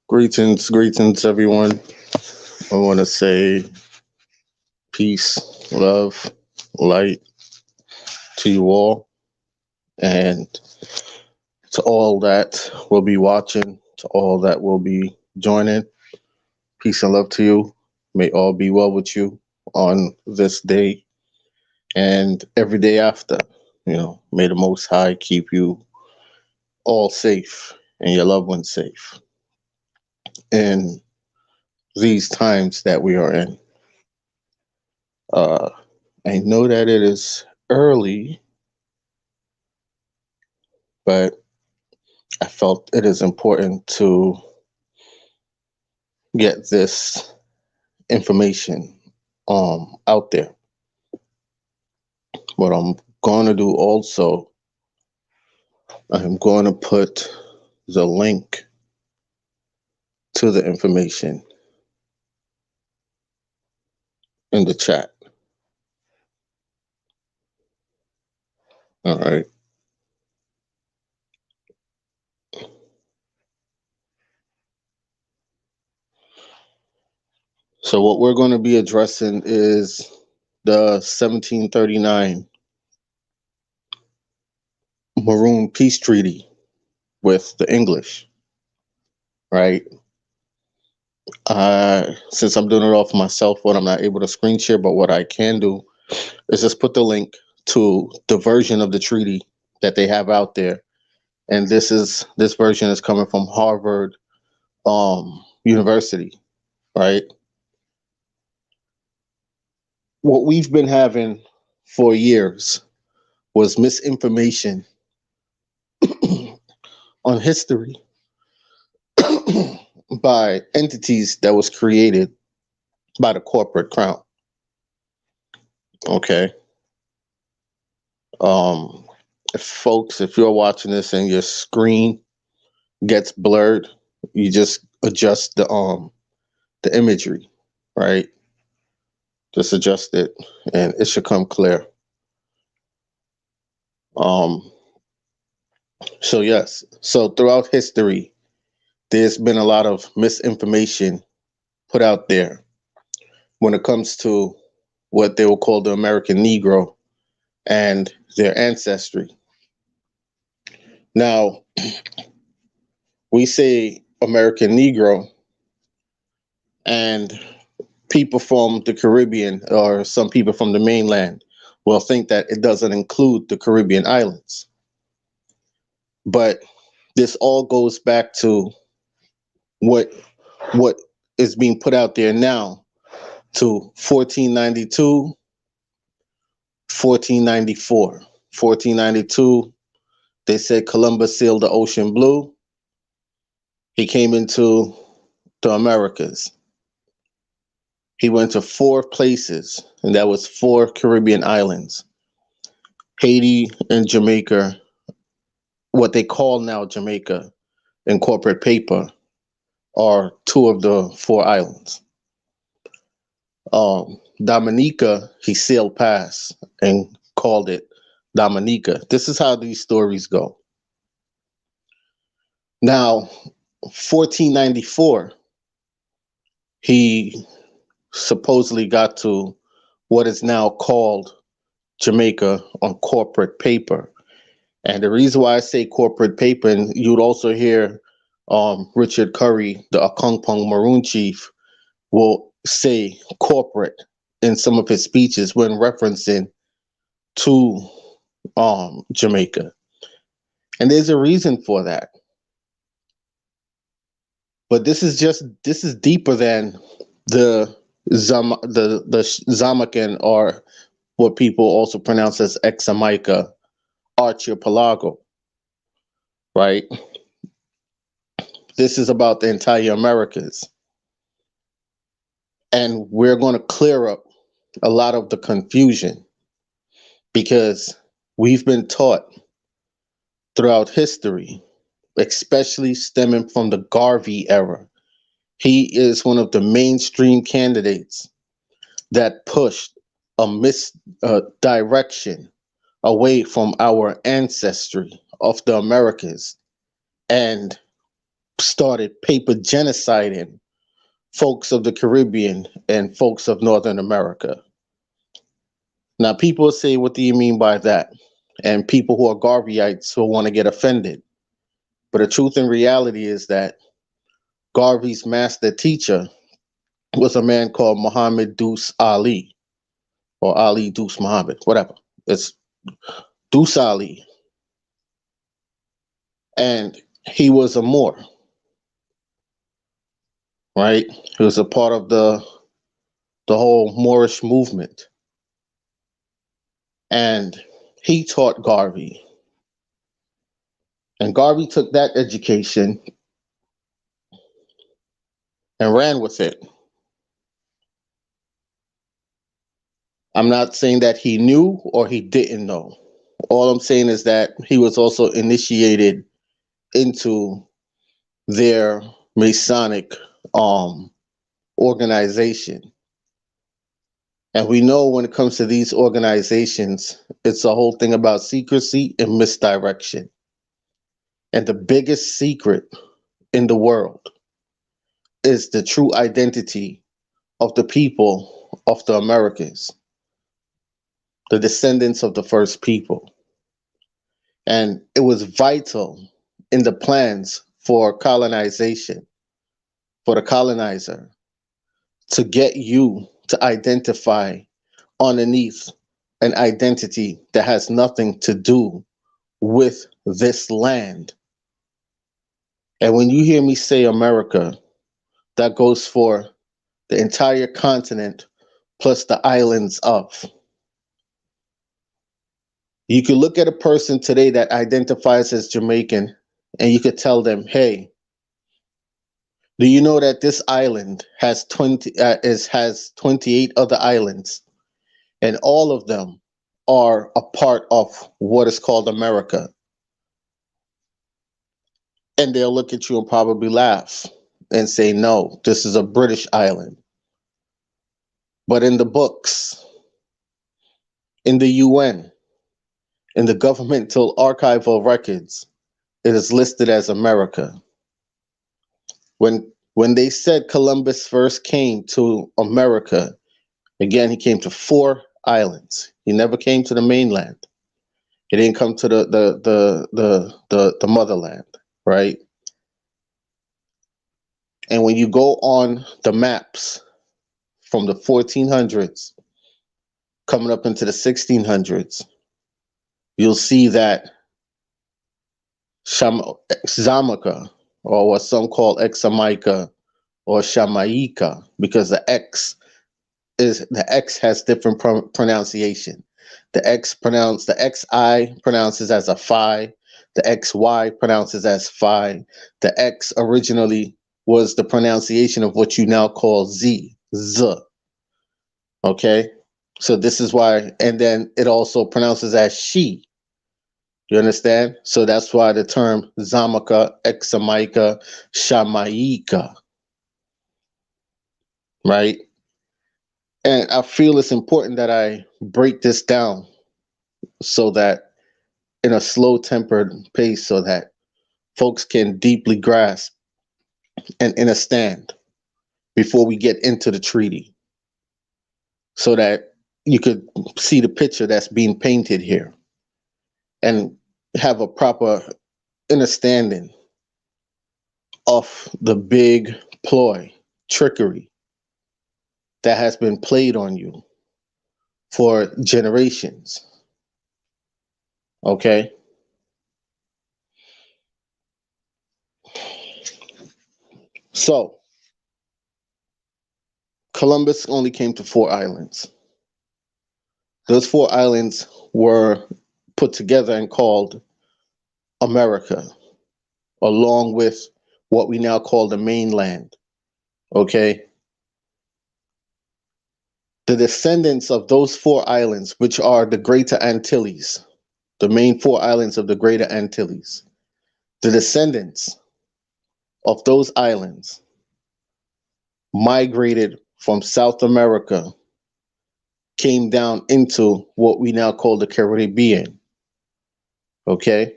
Greetings, everyone. I want to say peace, love, light to you all, and to all that will be watching, to all that will be joining. Peace and love to you. May all be well with you on this day and every day after. May the Most High keep you all safe and your loved ones safe in these times that we are in. Uh, I know that it is early, but I felt it is important to get this information out there. What I'm going to do also, I'm going to put the link to the information in the chat. All right. So what we're going to be addressing is the 1739 Maroon Peace Treaty with the English, right? Since I'm doing it all for myself, what I'm not able to screen share, but what I can do is just put the link to the version of the treaty that they have out there. And this version is coming from Harvard University, right? What we've been having for years was misinformation on history by entities that was created by the corporate crown. Okay. Um, if you're watching this and your screen gets blurred, you just adjust the imagery, right? Just adjust it and it should come clear. Um, so yes, so throughout history, there's been a lot of misinformation put out there when it comes to what they will call the American Negro and their ancestry. Now, we say American Negro, and people from the Caribbean or some people from the mainland will think that it doesn't include the Caribbean islands. But this all goes back to what what is being put out there now to 1492, 1494. 1492, they said Columbus sailed the ocean blue. He came into the Americas. He went to four places, and that was four Caribbean islands: Haiti and Jamaica, what they call now Jamaica in corporate paper, are two of the four islands. Dominica, he sailed past and called it Dominica. This is how these stories go. Now, 1494, he supposedly got to what is now called Jamaica on corporate paper. And the reason why I say corporate paper, and you'd also hear Richard Curry, the Akongpong Maroon chief, will say corporate in some of his speeches when referencing to Jamaica. And there's a reason for that. But this is deeper than the the Zamakan, or what people also pronounce as Examica archipelago, right? This is about the entire Americas. And we're going to clear up a lot of the confusion because we've been taught throughout history, especially stemming from the Garvey era. He is one of the mainstream candidates that pushed a misdirection away from our ancestry of the Americas and started paper genociding folks of the Caribbean and folks of Northern America. Now, people say, what do you mean by that? And people who are Garveyites will want to get offended. But the truth and reality is that Garvey's master teacher was a man called Muhammad Deuce Ali, or Ali Deuce Muhammad, whatever. It's Deuce Ali. And he was a Moor, right? He was a part of the whole Moorish movement. And he taught Garvey. And Garvey took that education and ran with it. I'm not saying that he knew or he didn't know. All I'm saying is that he was also initiated into their Masonic organization. And we know when it comes to these organizations, it's a whole thing about secrecy and misdirection. And the biggest secret in the world is the true identity of the people of the Americas, the descendants of the first people. And it was vital in the plans for colonization, for the colonizer, to get you to identify underneath an identity that has nothing to do with this land. And when you hear me say America, that goes for the entire continent plus the islands of. You could look at a person today that identifies as Jamaican and you could tell them, hey, do you know that this island has 28 other islands, and all of them are a part of what is called America? And they'll look at you and probably laugh and say, no, this is a British island. But in the books, in the UN, in the governmental archival records, it is listed as America. When they said Columbus first came to America, again, he came to 4 islands. He never came to the mainland. He didn't come to the motherland, right? And when you go on the maps from the 1400s, coming up into the 1600s, you'll see that Xamaca, or what some call Examaica or Jamaica, because the X has different pronunciation. The XI pronounces as a phi, the XY pronounces as phi. The X originally was the pronunciation of what you now call Z. Okay? So this is why, and then it also pronounces as she. You understand? So that's why the term Zamaca, Examaica, Shamaika, right? And I feel it's important that I break this down so that in a slow tempered pace so that folks can deeply grasp and understand before we get into the treaty, so that you could see the picture that's being painted here and have a proper understanding of the big ploy, trickery that has been played on you for generations. Okay? So, Columbus only came to 4 islands. Those 4 islands were put together and called America, along with what we now call the mainland. Okay? The descendants of those 4 islands, which are the Greater Antilles, the main 4 islands of the Greater Antilles, the descendants of those islands migrated from South America, came down into what we now call the Caribbean. Okay?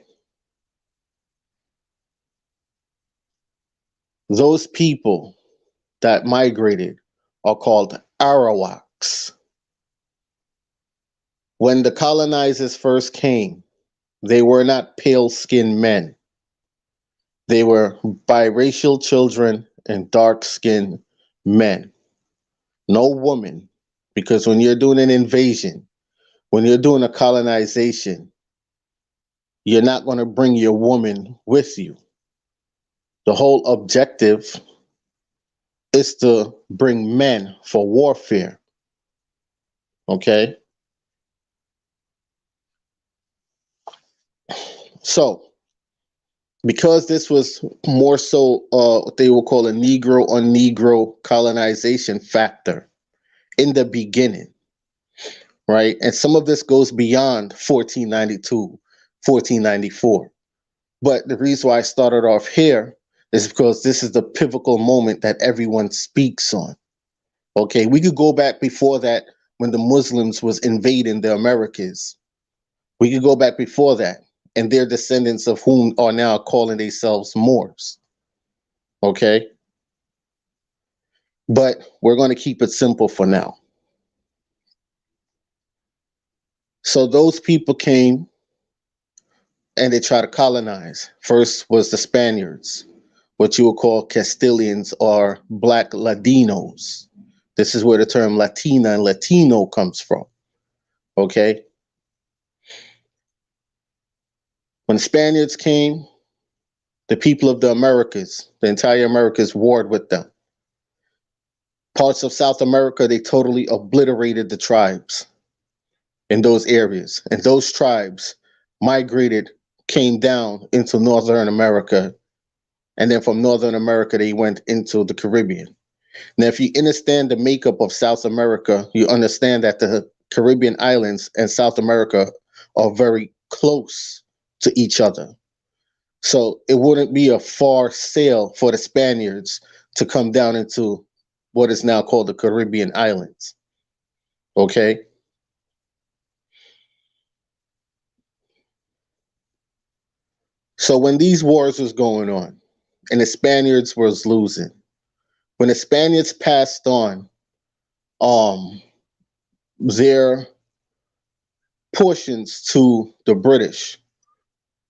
Those people that migrated are called Arawaks. When the colonizers first came, they were not pale skinned men. They were biracial children and dark skinned men. No woman. Because when you're doing an invasion, when you're doing a colonization, you're not going to bring your woman with you. The whole objective is to bring men for warfare. Okay? So, because this was more so what they will call a Negro on Negro colonization factor in the beginning, right? And some of this goes beyond 1492, 1494. But the reason why I started off here is because this is the pivotal moment that everyone speaks on. Okay, we could go back before that when the Muslims was invading the Americas. We could go back before that, and their descendants of whom are now calling themselves Moors. Okay, but we're going to keep it simple for now. So those people came and they tried to colonize. First was the Spaniards, what you would call Castilians or Black Latinos. This is where the term Latina and Latino comes from. Okay. When the Spaniards came, the people of the Americas, the entire Americas, warred with them. Parts of South America, they totally obliterated the tribes in those areas. And those tribes migrated, came down into Northern America. And then from Northern America, they went into the Caribbean. Now, if you understand the makeup of South America, you understand that the Caribbean islands and South America are very close to each other. So it wouldn't be a far sail for the Spaniards to come down into what is now called the Caribbean islands. Okay? So when these wars was going on and the Spaniards was losing, when the Spaniards passed on their portions to the British,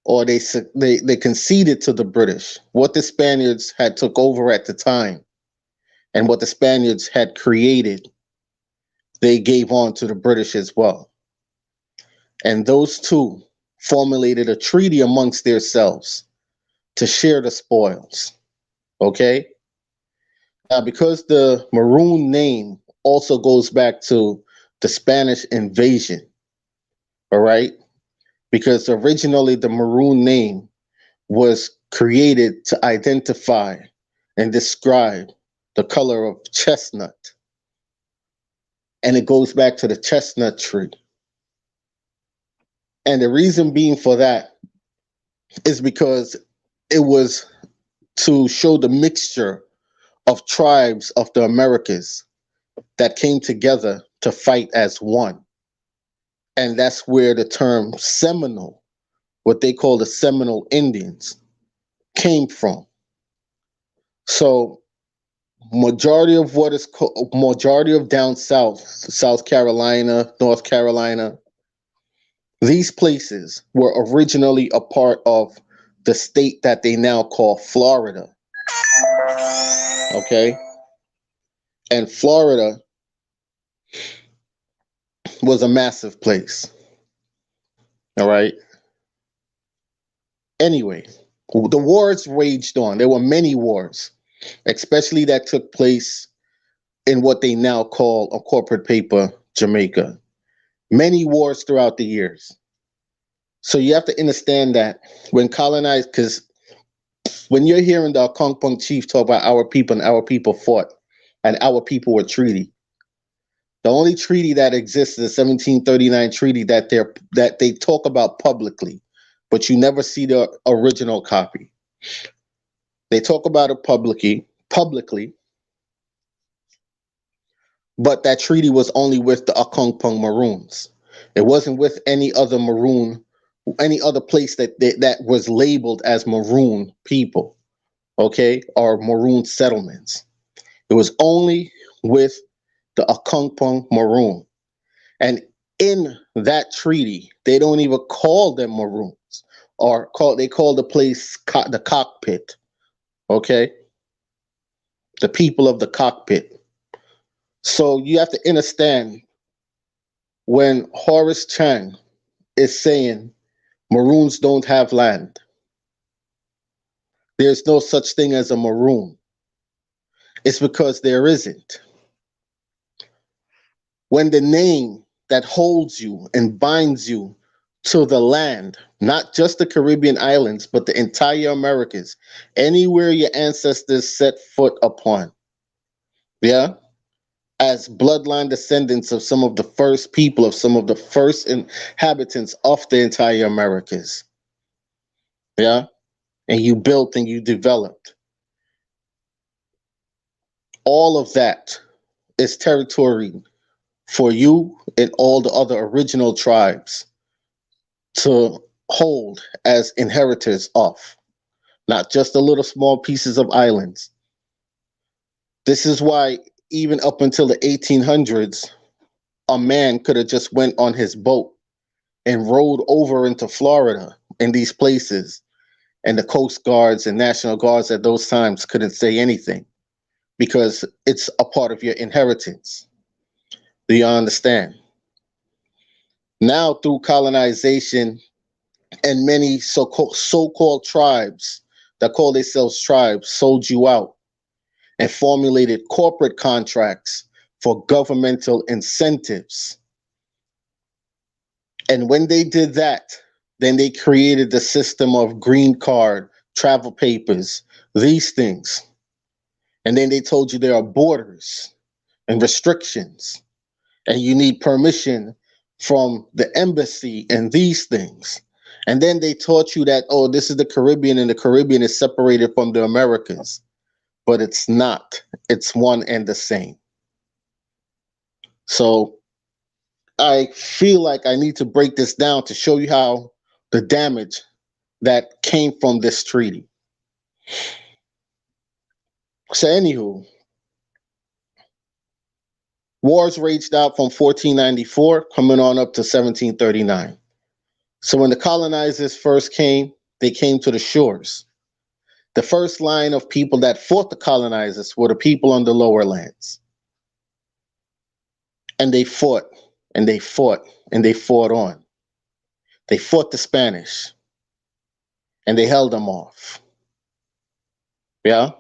or they conceded to the British what the Spaniards had took over at the time, and what the Spaniards had created, they gave on to the British as well. And those two formulated a treaty amongst themselves to share the spoils. Okay? Now, because the Maroon name also goes back to the Spanish invasion, all right? Because originally the Maroon name was created to identify and describe the color of chestnut. And it goes back to the chestnut tree. And the reason being for that is because it was to show the mixture of tribes of the Americas that came together to fight as one. And that's where the term Seminole, what they call the Seminole Indians, came from. So majority of what is majority of down south, South Carolina, North Carolina, these places were originally a part of the state that they now call Florida. Okay? And Florida was a massive place. All right? Anyway, the wars raged on. There were many wars, especially that took place in what they now call a corporate paper, Jamaica. Many wars throughout the years. So you have to understand that when colonized, because when you're hearing the Akongpong chief talk about our people and our people fought and our people were treaty, the only treaty that exists is the 1739 treaty that they talk about publicly, but you never see the original copy. They talk about it publicly, but that treaty was only with the Akongpong Maroons. It wasn't with any other Maroon, any other place that was labeled as Maroon people. okay, or Maroon settlements. It was only with the Akungpung Maroon. And in that treaty, they don't even call them Maroons, they call the place the cockpit, okay? The people of the cockpit. So you have to understand when Horace Chang is saying Maroons don't have land, there's no such thing as a Maroon. It's because there isn't. When the name that holds you and binds you to the land, not just the Caribbean islands, but the entire Americas, anywhere your ancestors set foot upon, yeah, as bloodline descendants of some of the first people, of some of the first inhabitants of the entire Americas, yeah, and you built and you developed, all of that is territory for you and all the other original tribes to hold as inheritors of, not just the little small pieces of islands. This is why even up until the 1800s, a man could have just went on his boat and rowed over into Florida in these places, and the Coast Guards and National Guards at those times couldn't say anything because it's a part of your inheritance. Do you understand? Now, through colonization and many so-called tribes that call themselves tribes sold you out and formulated corporate contracts for governmental incentives. And when they did that, then they created the system of green card, travel papers, these things. And then they told you there are borders and restrictions, and you need permission from the embassy and these things. And then they taught you that, oh, this is the Caribbean and the Caribbean is separated from the Americas. But it's not. It's one and the same. So I feel like I need to break this down to show you how the damage that came from this treaty. So anywho, wars raged out from 1494 coming on up to 1739. So when the colonizers first came, they came to the shores. The first line of people that fought the colonizers were the people on the lower lands. And they fought, and they fought, and they fought on. They fought the Spanish, and they held them off. Yeah?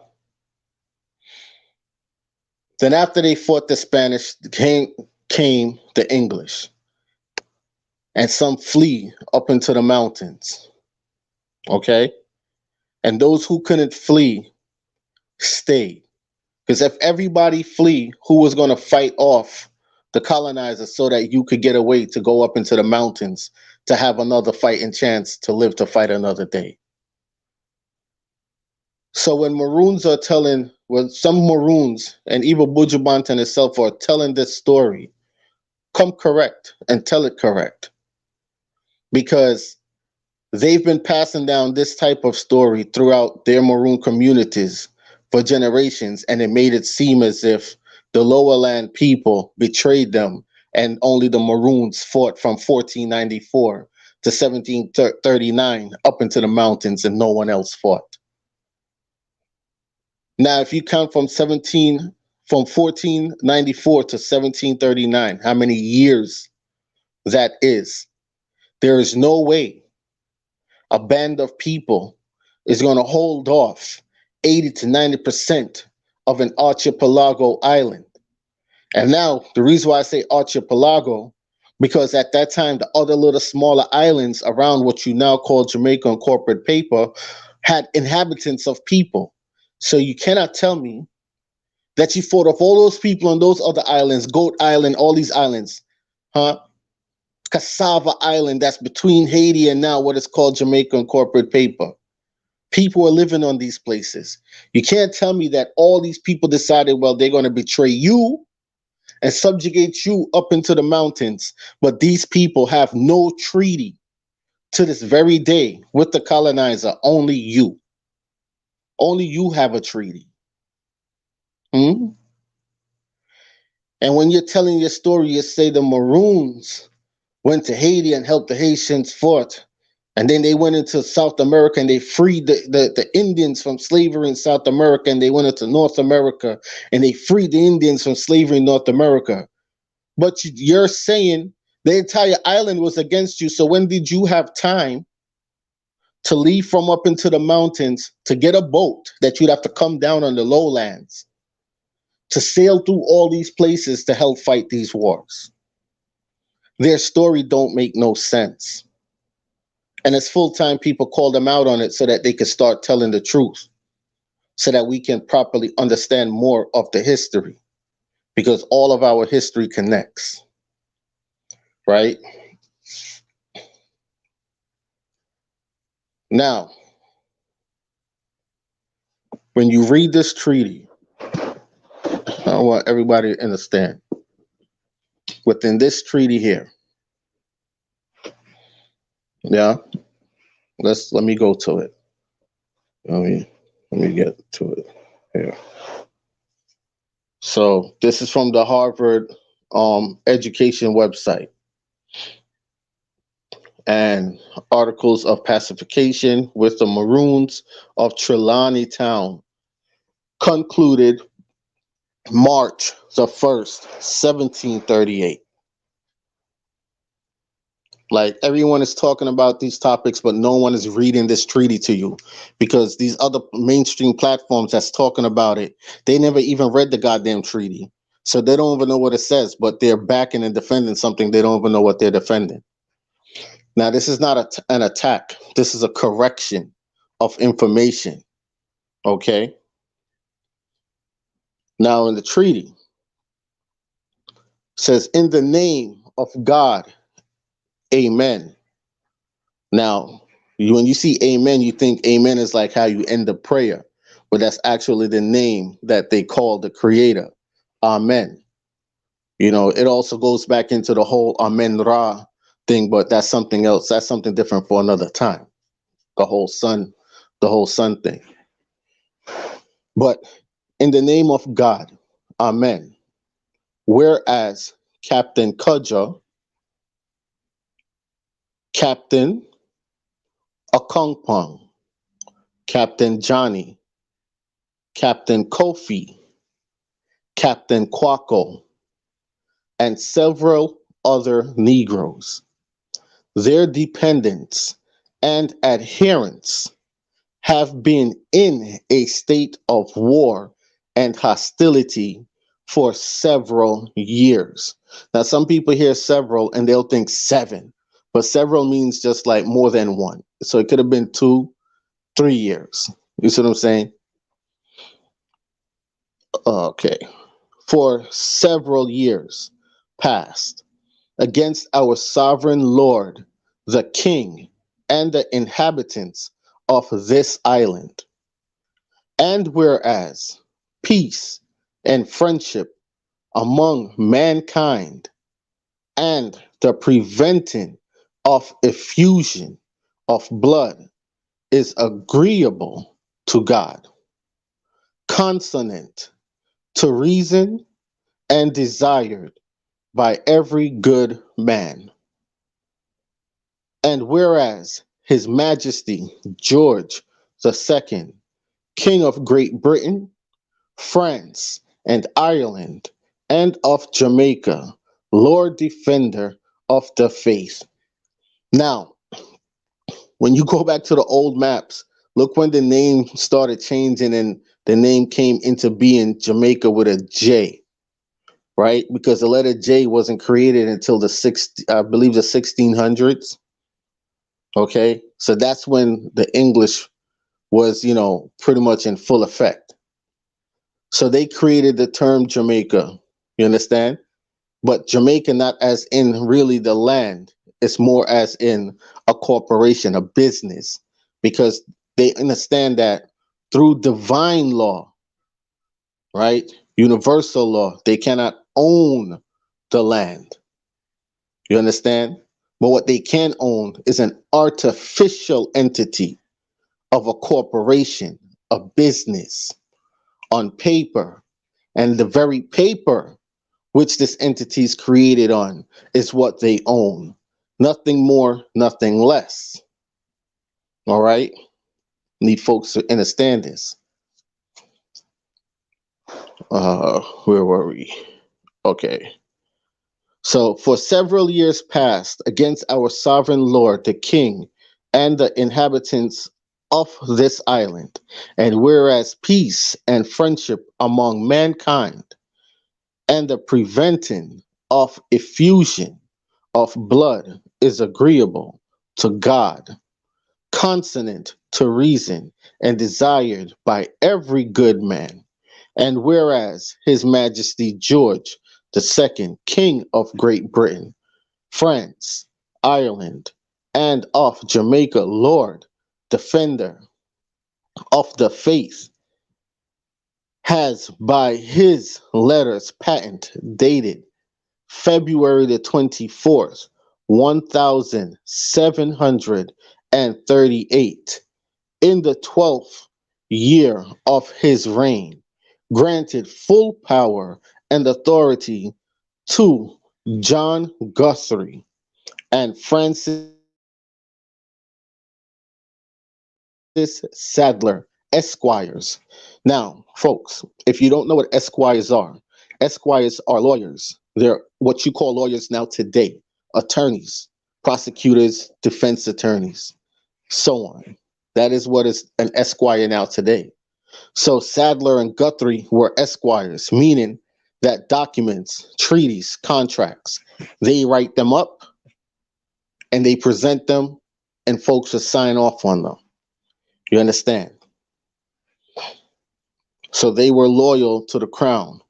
Then after they fought the Spanish, came the English. And some flee up into the mountains. Okay? And those who couldn't flee stayed. Because if everybody flee, who was going to fight off the colonizers so that you could get away to go up into the mountains to have another fighting chance to live to fight another day? So when some Maroons and even Bujubantan itself are telling this story, come correct and tell it correct. Because they've been passing down this type of story throughout their Maroon communities for generations, and it made it seem as if the lower land people betrayed them and only the Maroons fought from 1494 to 1739 up into the mountains and no one else fought. Now, if you count from 1494 to 1739, how many years that is, there is no way a band of people is going to hold off 80 to 90% of an archipelago island. And now the reason why I say archipelago, because at that time, the other little smaller islands around what you now call Jamaica and corporate paper had inhabitants of people. So you cannot tell me that you fought off all those people on those other islands, Goat Island, all these islands, huh? Cassava Island, that's between Haiti and now what is called Jamaica and corporate paper. People are living on these places. You can't tell me that all these people decided, well, they're going to betray you and subjugate you up into the mountains, but these people have no treaty to this very day with the colonizer, only you. Only you have a treaty. Hmm? And when you're telling your story, you say the Maroons went to Haiti and helped the Haitians fought. And then they went into South America and they freed the Indians from slavery in South America. And they went into North America and they freed the Indians from slavery in North America. But you're saying the entire island was against you. So when did you have time to leave from up into the mountains to get a boat that you'd have to come down on the lowlands to sail through all these places to help fight these wars? Their story don't make no sense. And as full-time people call them out on it so that they can start telling the truth, so that we can properly understand more of the history, because all of our history connects, right? Now, when you read this treaty, I want everybody to understand, within this treaty here, yeah, let me go to it. Let me get to it here. So this is from the Harvard education website. And articles of pacification with the Maroons of Trelawney Town concluded March the 1st, 1738. Like, everyone is talking about these topics, but no one is reading this treaty to you, because these other mainstream platforms that's talking about it, they never even read the goddamn treaty. So they don't even know what it says, but they're backing and defending something they don't even know what they're defending. Now, this is not an attack. This is a correction of information. Okay? Now, in the treaty, it says, in the name of God, amen. Now, when you see amen, you think amen is like how you end a prayer, but that's actually the name that they call the creator. Amen. You know, it also goes back into the whole Amen Ra thing, but that's something else. That's something different for another time. The whole sun thing. But in the name of God, amen. Whereas Captain Kudja, Captain Akongpong, Captain Johnny, Captain Kofi, Captain Kwako, and several other Negroes, their dependents and adherents, have been in a state of war and hostility for several years. Now, some people hear several and they'll think 7, but several means just like more than one. So it could have been 2, 3 years. You see what I'm saying? Okay. For several years past, against our sovereign Lord, the King, and the inhabitants of this island. And whereas peace and friendship among mankind and the preventing of effusion of blood is agreeable to God, consonant to reason, and desired by every good man. And whereas His Majesty George II, King of Great Britain, France, and Ireland, and of Jamaica, Lord Defender of the Faith. Now, when you go back to the old maps, look when the name started changing and the name came into being, Jamaica with a J, right? Because the letter J wasn't created until the 1600s. Okay, so that's when the English was, pretty much in full effect. So they created the term Jamaica, you understand? But Jamaica, not as in really the land, it's more as in a corporation, a business, because they understand that through divine law, right? Universal law, they cannot own the land. You understand? But what they can own is an artificial entity of a corporation, a business on paper, and the very paper which this entity is created on is what they own. Nothing more, nothing less. All right? Need folks to understand this. Where were we? Okay. So, for several years past, against our sovereign lord, the king, and the inhabitants of this island, and whereas peace and friendship among mankind, and the preventing of effusion of blood is agreeable to God, consonant to reason, and desired by every good man. And whereas His Majesty George II, King of Great Britain, France, Ireland, and of Jamaica, Lord, Defender of the Faith, has by his letters patent dated February the 24th, 1738, in the 12th year of his reign, granted full power and authority to John Guthrie and Francis Sadler, Esquires. Now, folks, if you don't know what Esquires are lawyers. They're what you call lawyers now today, attorneys, prosecutors, defense attorneys, so on. That is what is an Esquire now today. So Sadler and Guthrie were Esquires, meaning that documents, treaties, contracts, they write them up and they present them and folks will sign off on them. You understand? So they were loyal to the crown.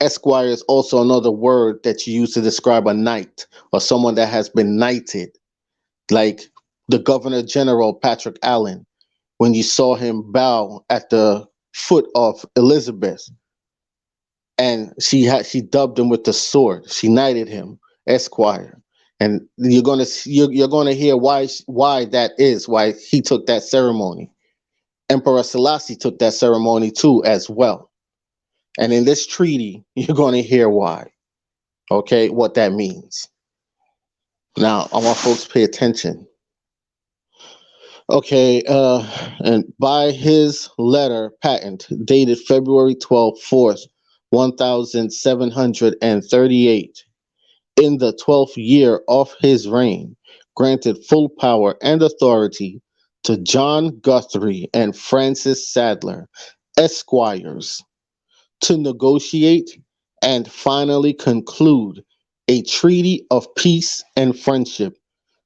Esquire is also another word that you use to describe a knight or someone that has been knighted, like the Governor General Patrick Allen, when you saw him bow at the foot of Elizabeth, and she dubbed him with the sword. She knighted him, Esquire, and you're gonna hear why that is, why he took that ceremony. Emperor Selassie took that ceremony too, as well. And in this treaty, you're going to hear why. Okay, what that means. Now, I want folks to pay attention. Okay, and by his letter patent dated February 12th, 4th, 1738, in the 12th year of his reign, granted full power and authority to John Guthrie and Francis Sadler, Esquires, to negotiate and finally conclude a treaty of peace and friendship.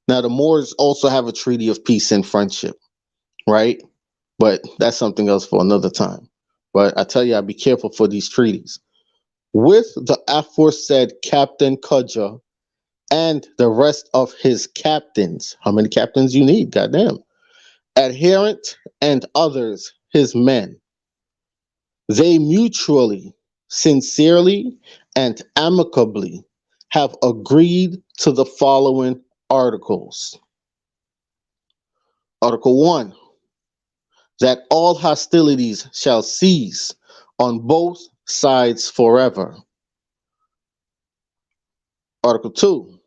Now, the Moors also have a treaty of peace and friendship, right? But that's something else for another time. But I tell you, I'd be careful for these treaties. With the aforesaid Captain Cudger and the rest of his captains, how many captains you need? Goddamn. Adherent and others, his men, they mutually, sincerely, and amicably have agreed to the following articles. Article 1, that all hostilities shall cease on both sides forever. Article 2,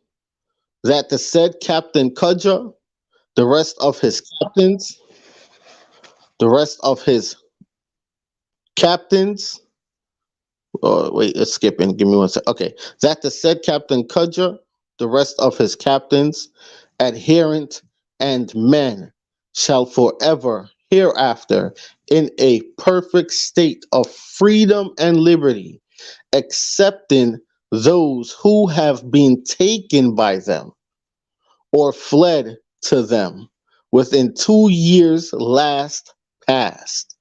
that the said Captain Cudger, the rest of his captains, wait, it's skipping. Give me one sec. Okay. That the said Captain Cudger, the rest of his captains, adherent, and men shall forever hereafter in a perfect state of freedom and liberty, excepting those who have been taken by them or fled to them within 2 years last past,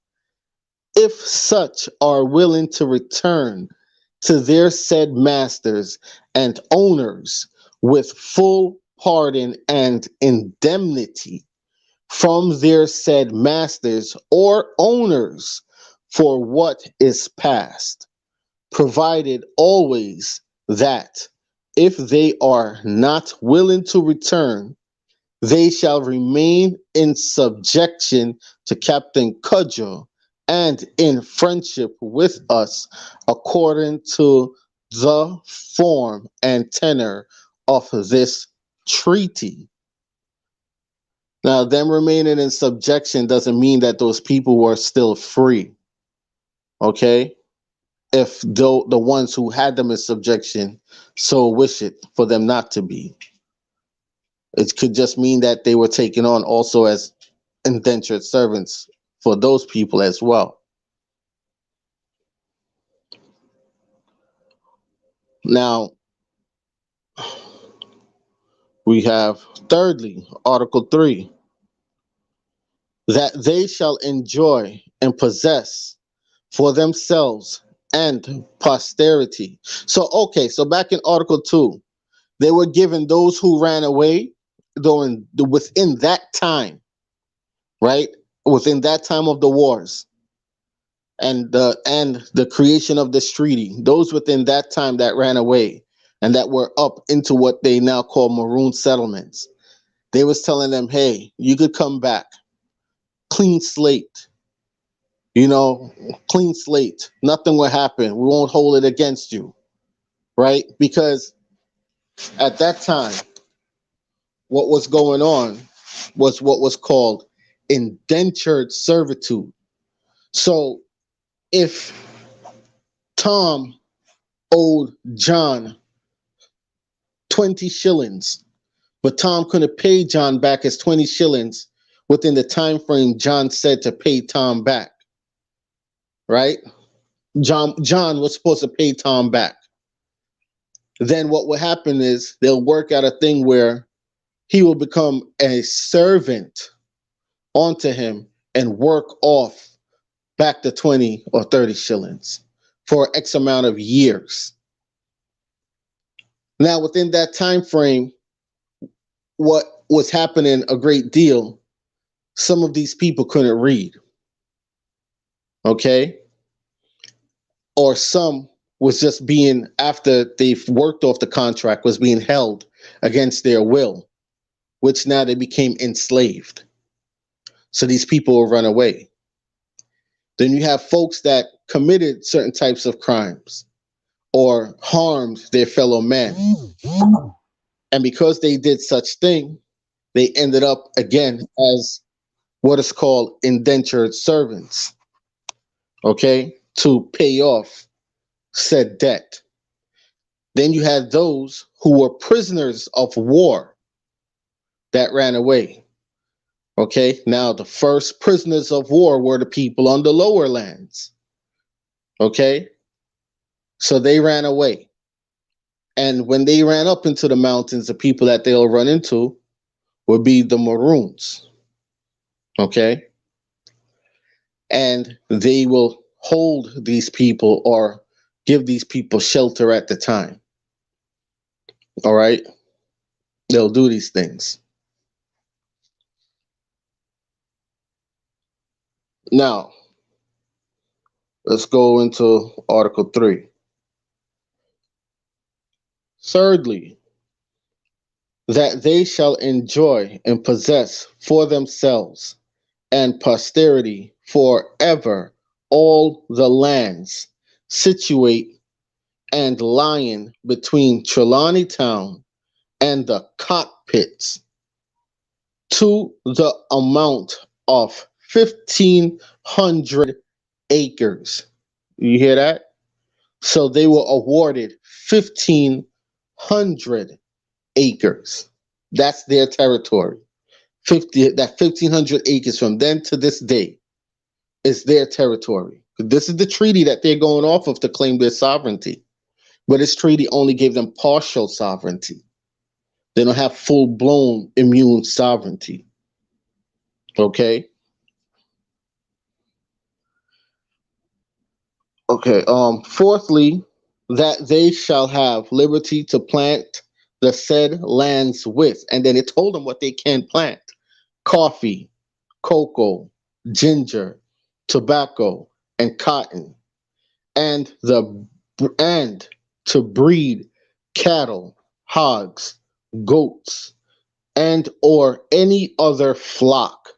if such are willing to return to their said masters and owners with full pardon and indemnity from their said masters or owners for what is past, provided always that if they are not willing to return, They shall remain in subjection to Captain Cudgel and in friendship with us according to the form and tenor of this treaty. Now, them remaining in subjection doesn't mean that those people were still free, okay? If the ones who had them in subjection so wish it for them not to be. It could just mean that they were taken on also as indentured servants for those people as well. Now, we have thirdly, Article 3, that they shall enjoy and possess for themselves and posterity. So, okay, so back in Article 2, they were given those who ran away during within that time, right? Within that time of the wars and the creation of this treaty, those within that time that ran away and that were up into what they now call Maroon settlements, they was telling them, hey, you could come back, clean slate, you know, clean slate. Nothing will happen. We won't hold it against you, right? Because at that time, what was going on was what was called indentured servitude. So if Tom owed John 20 shillings, but Tom couldn't pay John back his 20 shillings within the time frame John said to pay Tom back, right? John was supposed to pay Tom back. Then what will happen is they'll work out a thing where he will become a servant onto him and work off back the 20 or 30 shillings for X amount of years. Now, within that time frame, what was happening a great deal, some of these people couldn't read, okay? Or some was just being, after they've worked off the contract, was being held against their will, which now they became enslaved. So these people will run away. Then you have folks that committed certain types of crimes or harmed their fellow man. And because they did such thing, they ended up again as what is called indentured servants, okay, to pay off said debt. Then you had those who were prisoners of war that ran away. Okay, now the first prisoners of war were the people on the lower lands. Okay, so they ran away. And when they ran up into the mountains, the people that they'll run into would be the Maroons. Okay, and they will hold these people or give these people shelter at the time. All right, they'll do these things. Now, let's go into Article 3. Thirdly, that they shall enjoy and possess for themselves and posterity forever all the lands situate and lying between Trelawney Town and the cockpits to the amount of 1,500 acres. You hear that? So they were awarded 1,500 acres. That's their territory. 1,500 acres from then to this day is their territory. This is the treaty that they're going off of to claim their sovereignty. But this treaty only gave them partial sovereignty. They don't have full-blown immune sovereignty. Okay? Okay. Fourthly, that they shall have liberty to plant the said lands with, and then it told them what they can plant: coffee, cocoa, ginger, tobacco, and cotton, and and to breed cattle, hogs, goats, and or any other flock,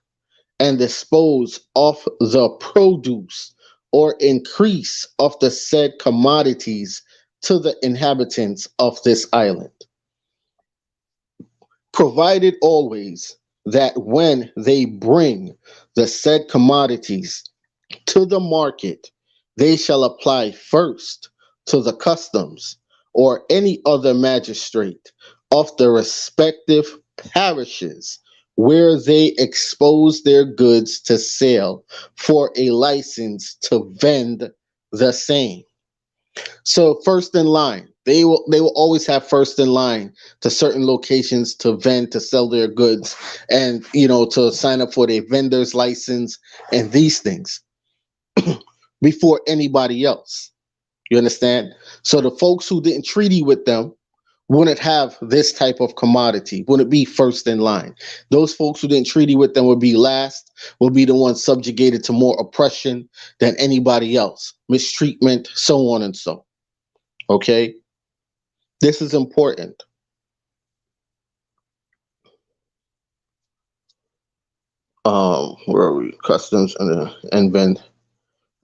and dispose of the produce or increase of the said commodities to the inhabitants of this island, provided always that when they bring the said commodities to the market, they shall apply first to the customs or any other magistrate of the respective parishes where they expose their goods to sale for a license to vend the same. So first in line, they will always have first in line to certain locations to vend, to sell their goods, and to sign up for their vendor's license and these things before anybody else. You understand? So the folks who didn't treaty with them wouldn't have this type of commodity, wouldn't be first in line. Those folks who didn't treaty with them would be last, would be the ones subjugated to more oppression than anybody else, mistreatment, so on and so. Okay? This is important. Where are we? Customs and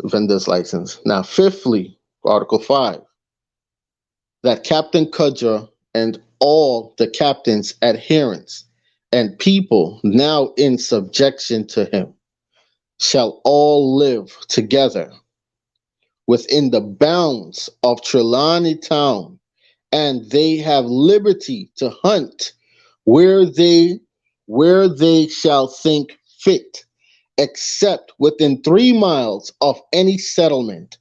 vendor's license. Now, fifthly, Article 5, that Captain Cudger and all the captain's adherents and people now in subjection to him shall all live together within the bounds of Trelawney town, and they have liberty to hunt where they shall think fit, except within 3 miles of any settlement,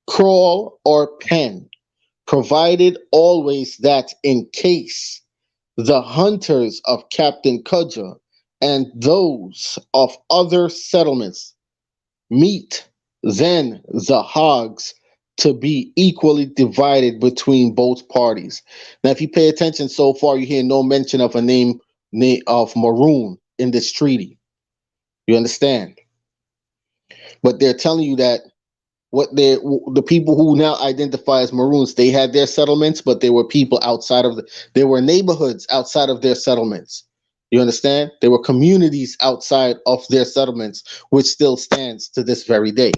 kraal, or pen, provided always that in case the hunters of Captain Cudger and those of other settlements meet, then the hogs to be equally divided between both parties. Now, if you pay attention so far, you hear no mention of a name of Maroon in this treaty. You understand? But they're telling you that the people who now identify as Maroons, they had their settlements, but they were people outside of there were neighborhoods outside of their settlements. You understand? There were communities outside of their settlements, which still stands to this very day.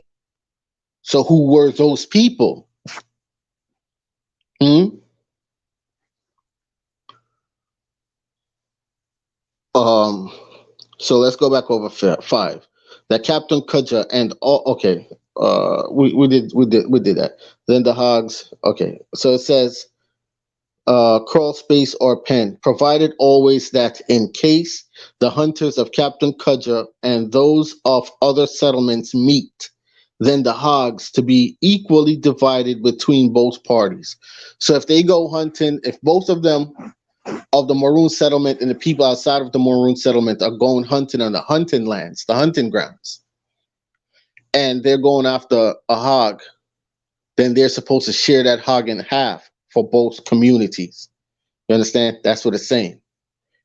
So who were those people? Hmm? So let's go back over 5. That Captain Cudger and all. Okay. We did that. Then the hogs. Okay. So it says crawl space or pen, provided always that in case the hunters of Captain Cudger and those of other settlements meet, then the hogs to be equally divided between both parties. So if they go hunting, if both of them of the Maroon settlement and the people outside of the Maroon settlement are going hunting on the hunting lands, the hunting grounds, and they're going after a hog, then they're supposed to share that hog in half for both communities. You understand? That's what it's saying.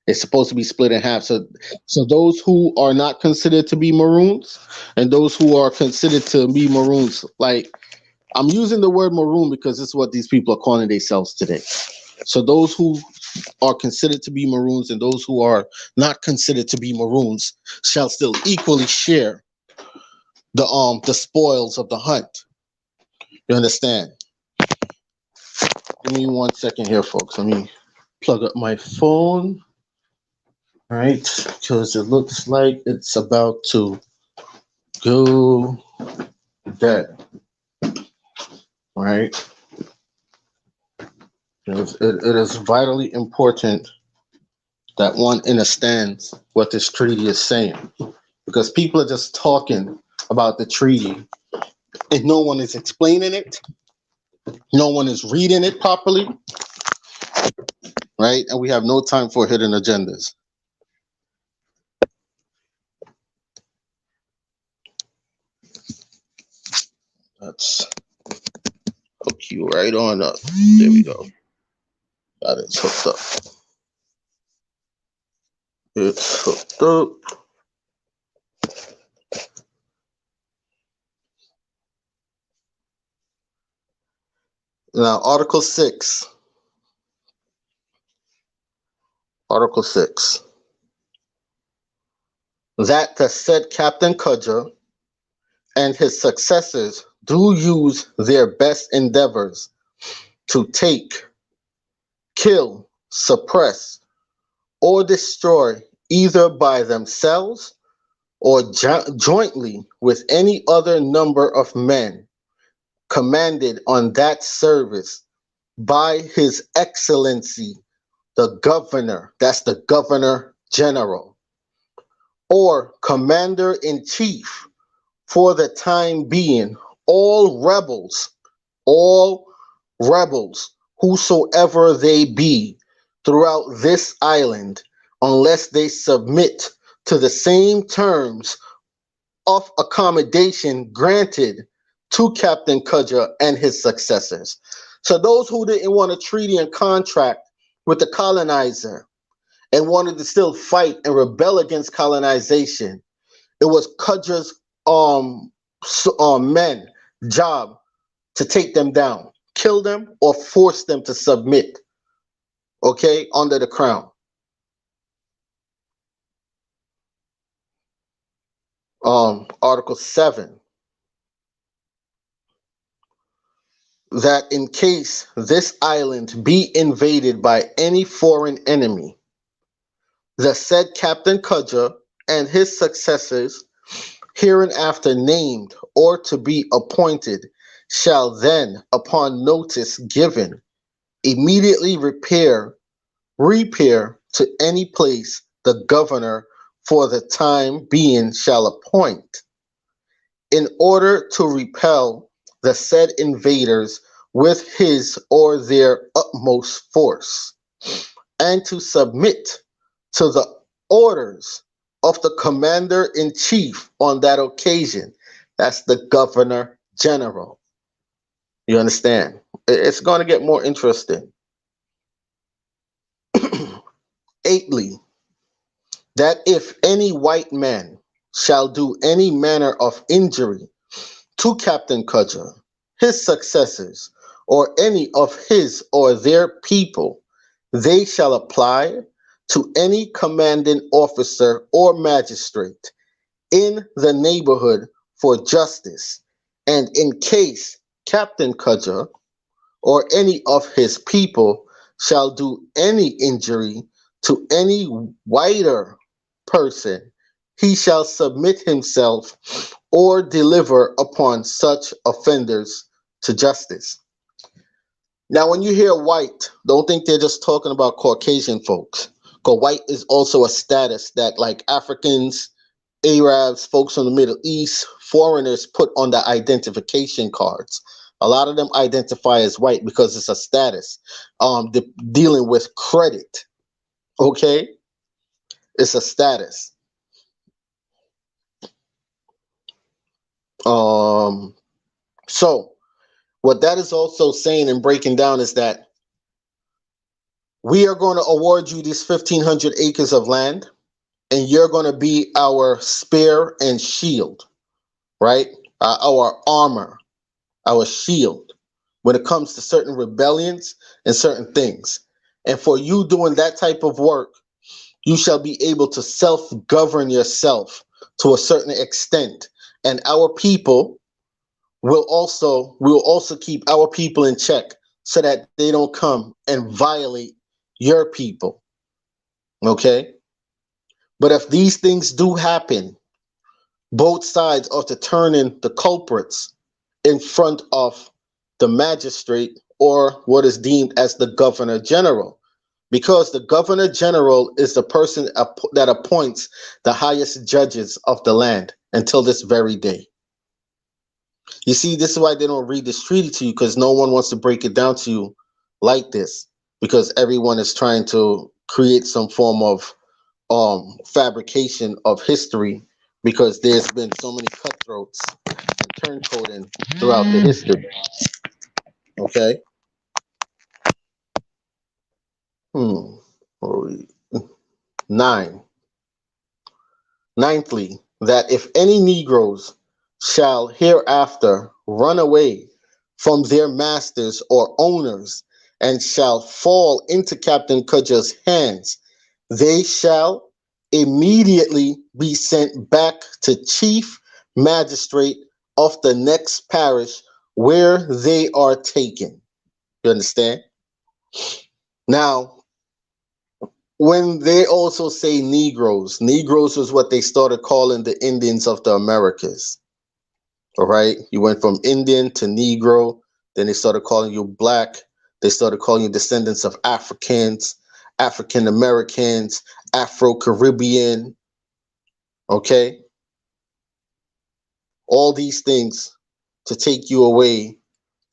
It's supposed to be split in half. So those who are not considered to be Maroons and those who are considered to be Maroons, like I'm using the word Maroon because it's what these people are calling themselves today. So those who are considered to be Maroons and those who are not considered to be Maroons shall still equally share the spoils of the hunt. You understand? Give me 1 second here, folks. Let me plug up my phone. All right, because it looks like it's about to go dead. All right. It is vitally important that one understands what this treaty is saying, because people are just talking about the treaty and no one is explaining it. No one is reading it properly, right? And we have no time for hidden agendas. Let's hook you right on up. There we go. Got it hooked up. It's hooked up. Now, Article 6. Article 6. that the said Captain Cudger and his successors do use their best endeavors to take, kill, suppress, or destroy either by themselves or jointly with any other number of men commanded on that service by His Excellency the Governor, that's the Governor General, or Commander in Chief for the time being, all rebels, all rebels, whosoever they be, throughout this island, unless they submit to the same terms of accommodation granted to Captain Cudger and his successors. So those who didn't want a treaty and contract with the colonizer and wanted to still fight and rebel against colonization, it was Cudger's men job to take them down, kill them, or force them to submit, okay, under the crown. Article 7, that in case this island be invaded by any foreign enemy, the said Captain Cudger and his successors, hereinafter named or to be appointed, shall then, upon notice given, immediately repair to any place the governor for the time being shall appoint, in order to repel the said invaders with his or their utmost force, and to submit to the orders of the commander-in-chief on that occasion. That's the Governor General. You understand? It's going to get more interesting. Eighthly, that if any white man shall do any manner of injury to Captain Cudger, his successors, or any of his or their people, they shall apply to any commanding officer or magistrate in the neighborhood for justice, and in case Captain Cudger or any of his people shall do any injury to any whiter person, he shall submit himself or deliver upon such offenders to justice. Now, when you hear white, don't think they're just talking about Caucasian folks. Because white is also a status that, like Africans, Arabs, folks from the Middle East, foreigners put on the identification cards. A lot of them identify as white because it's a status, dealing with credit. Okay? It's a status. So, what that is also saying and breaking down is that we are going to award you these 1,500 acres of land, and you're going to be our spear and shield, right? Our armor, our shield, when it comes to certain rebellions and certain things. And for you doing that type of work, you shall be able to self-govern yourself to a certain extent. And our people will also keep our people in check so that they don't come and violate your people. Okay? But if these things do happen, both sides are to turn in the culprits in front of the magistrate, or what is deemed as the Governor General, because the Governor General is the person that appoints the highest judges of the land until this very day. You see, this is why they don't read this treaty to you, because no one wants to break it down to you like this, because everyone is trying to create some form of fabrication of history, because there's been so many cutthroats and turncoating throughout the history. Okay. Ninthly, that if any Negroes shall hereafter run away from their masters or owners, and shall fall into Captain Cudger's hands, they shall immediately be sent back to chief magistrate of the next parish where they are taken. You understand? Now, when they also say Negroes, Negroes was what they started calling the Indians of the Americas. All right. You went from Indian to Negro. Then they started calling you black. They started calling you descendants of Africans, African Americans, Afro Caribbean. Okay. All these things to take you away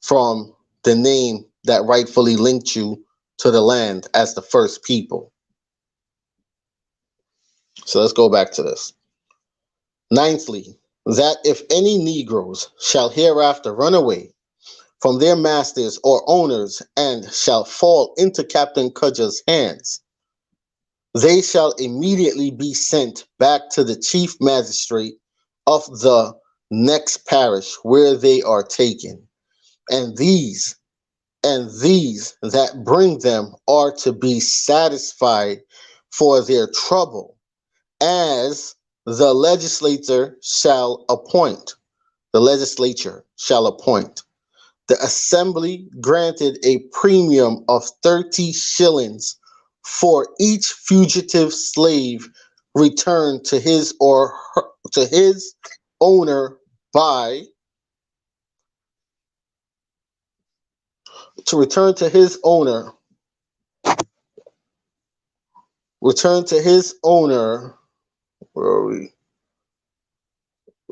from the name that rightfully linked you to the land as the first people. So let's go back to this. Ninthly, that if any Negroes shall hereafter run away from their masters or owners and shall fall into Captain Cudger's hands, they shall immediately be sent back to the chief magistrate of the next parish where they are taken. And these that bring them are to be satisfied for their trouble, as the legislature shall appoint. The legislature shall appoint. The assembly granted a premium of 30 shillings for each fugitive slave returned to his or her, to his owner by to return to his owner. Where are we?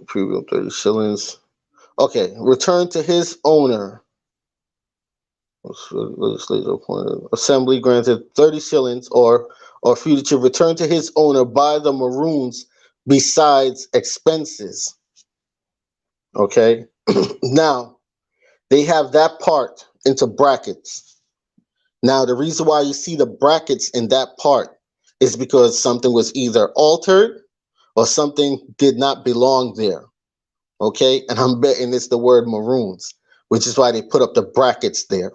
Premium 30 shillings. Okay, return to his owner. Legislature appointed. Assembly granted 30 shillings or fugitive return to his owner by the Maroons besides expenses. Okay. Now they have that part into brackets. Now the reason why you see the brackets in that part is because something was either altered or something did not belong there. Okay, and I'm betting it's the word Maroons, which is why they put up the brackets there,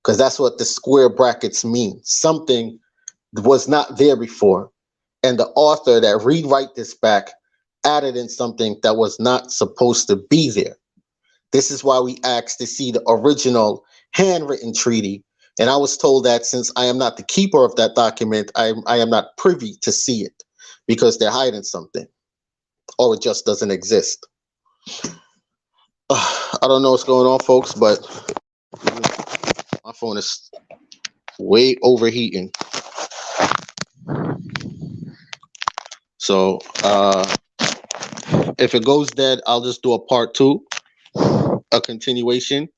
because that's what the square brackets mean. Something was not there before, and the author that rewrite this back added in something that was not supposed to be there. This is why we asked to see the original handwritten treaty, and I was told that since I am not the keeper of that document, I am not privy to see it because they're hiding something, or it just doesn't exist. I don't know what's going on, folks, but my phone is way overheating. So if it goes dead, I'll just do a part two, a continuation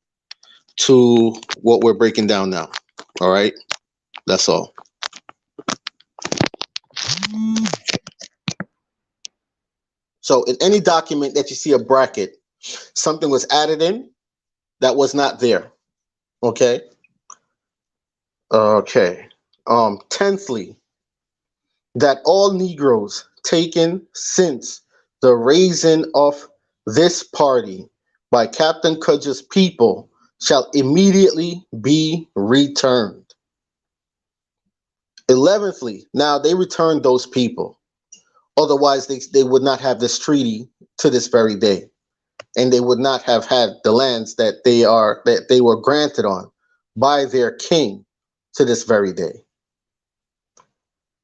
to what we're breaking down now. All right, that's all. So in any document that you see a bracket, something was added in that was not there. Okay. Okay. Tenthly, that all Negroes taken since the raising of this party by Captain Cudger's people shall immediately be returned. 11thly, now they returned those people. Otherwise, they would not have this treaty to this very day, and they would not have had the lands that they were granted on by their king to this very day.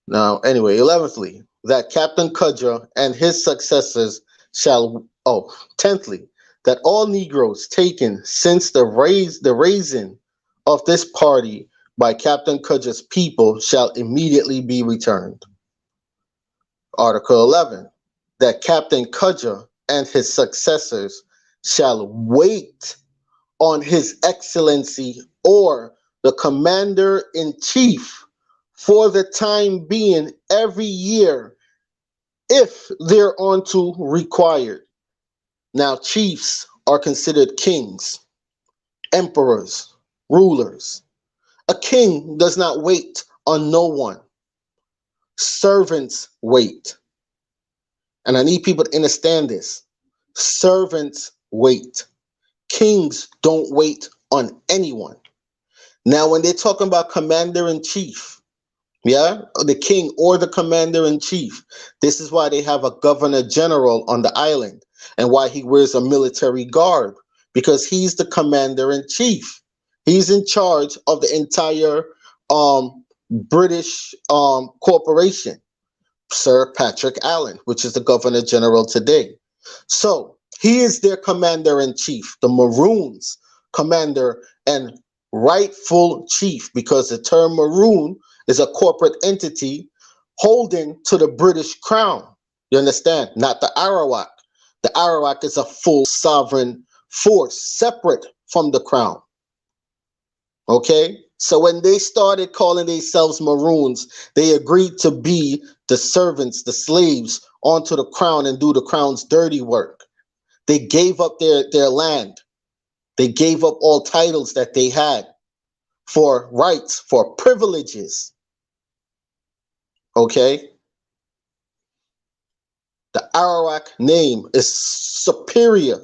Now, anyway, 11thly, that Captain Cudger and his successors shall, 10thly, that all Negroes taken since the raising of this party by Captain Cudger's people shall immediately be returned. Article 11, that Captain Cudger and his successors shall wait on His Excellency or the Commander-in-Chief for the time being every year, if thereunto required. Now, chiefs are considered kings, emperors, rulers. A king does not wait on no one. Servants wait. And I need people to understand this. Servants wait. Kings don't wait on anyone. Now, when they're talking about commander-in-chief, Yeah, the king or the commander in chief. This is why they have a governor general on the island and why he wears a military garb, because he's the commander in chief. He's in charge of the entire British corporation, Sir Patrick Allen, which is the governor general today. So he is their commander in chief, the Maroons commander and rightful chief, because the term Maroon is a corporate entity holding to the British crown. You understand? Not the Arawak. The Arawak is a full sovereign force separate from the crown. Okay? So when they started calling themselves Maroons, they agreed to be the servants, the slaves onto the crown and do the crown's dirty work. They gave up their land. They gave up all titles that they had for rights, for privileges. Okay? The Arawak name is superior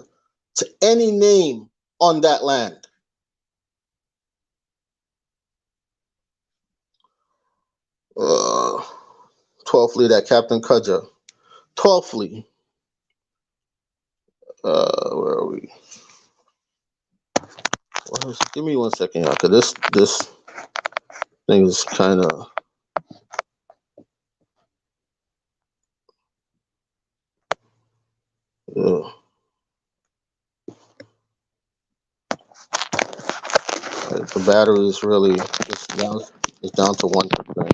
to any name on that land. 12thly, that Captain Cudger. 12thly, where are we? Well, give me 1 second, y'all, because this thing is kind of. The battery is really it's down to 1%.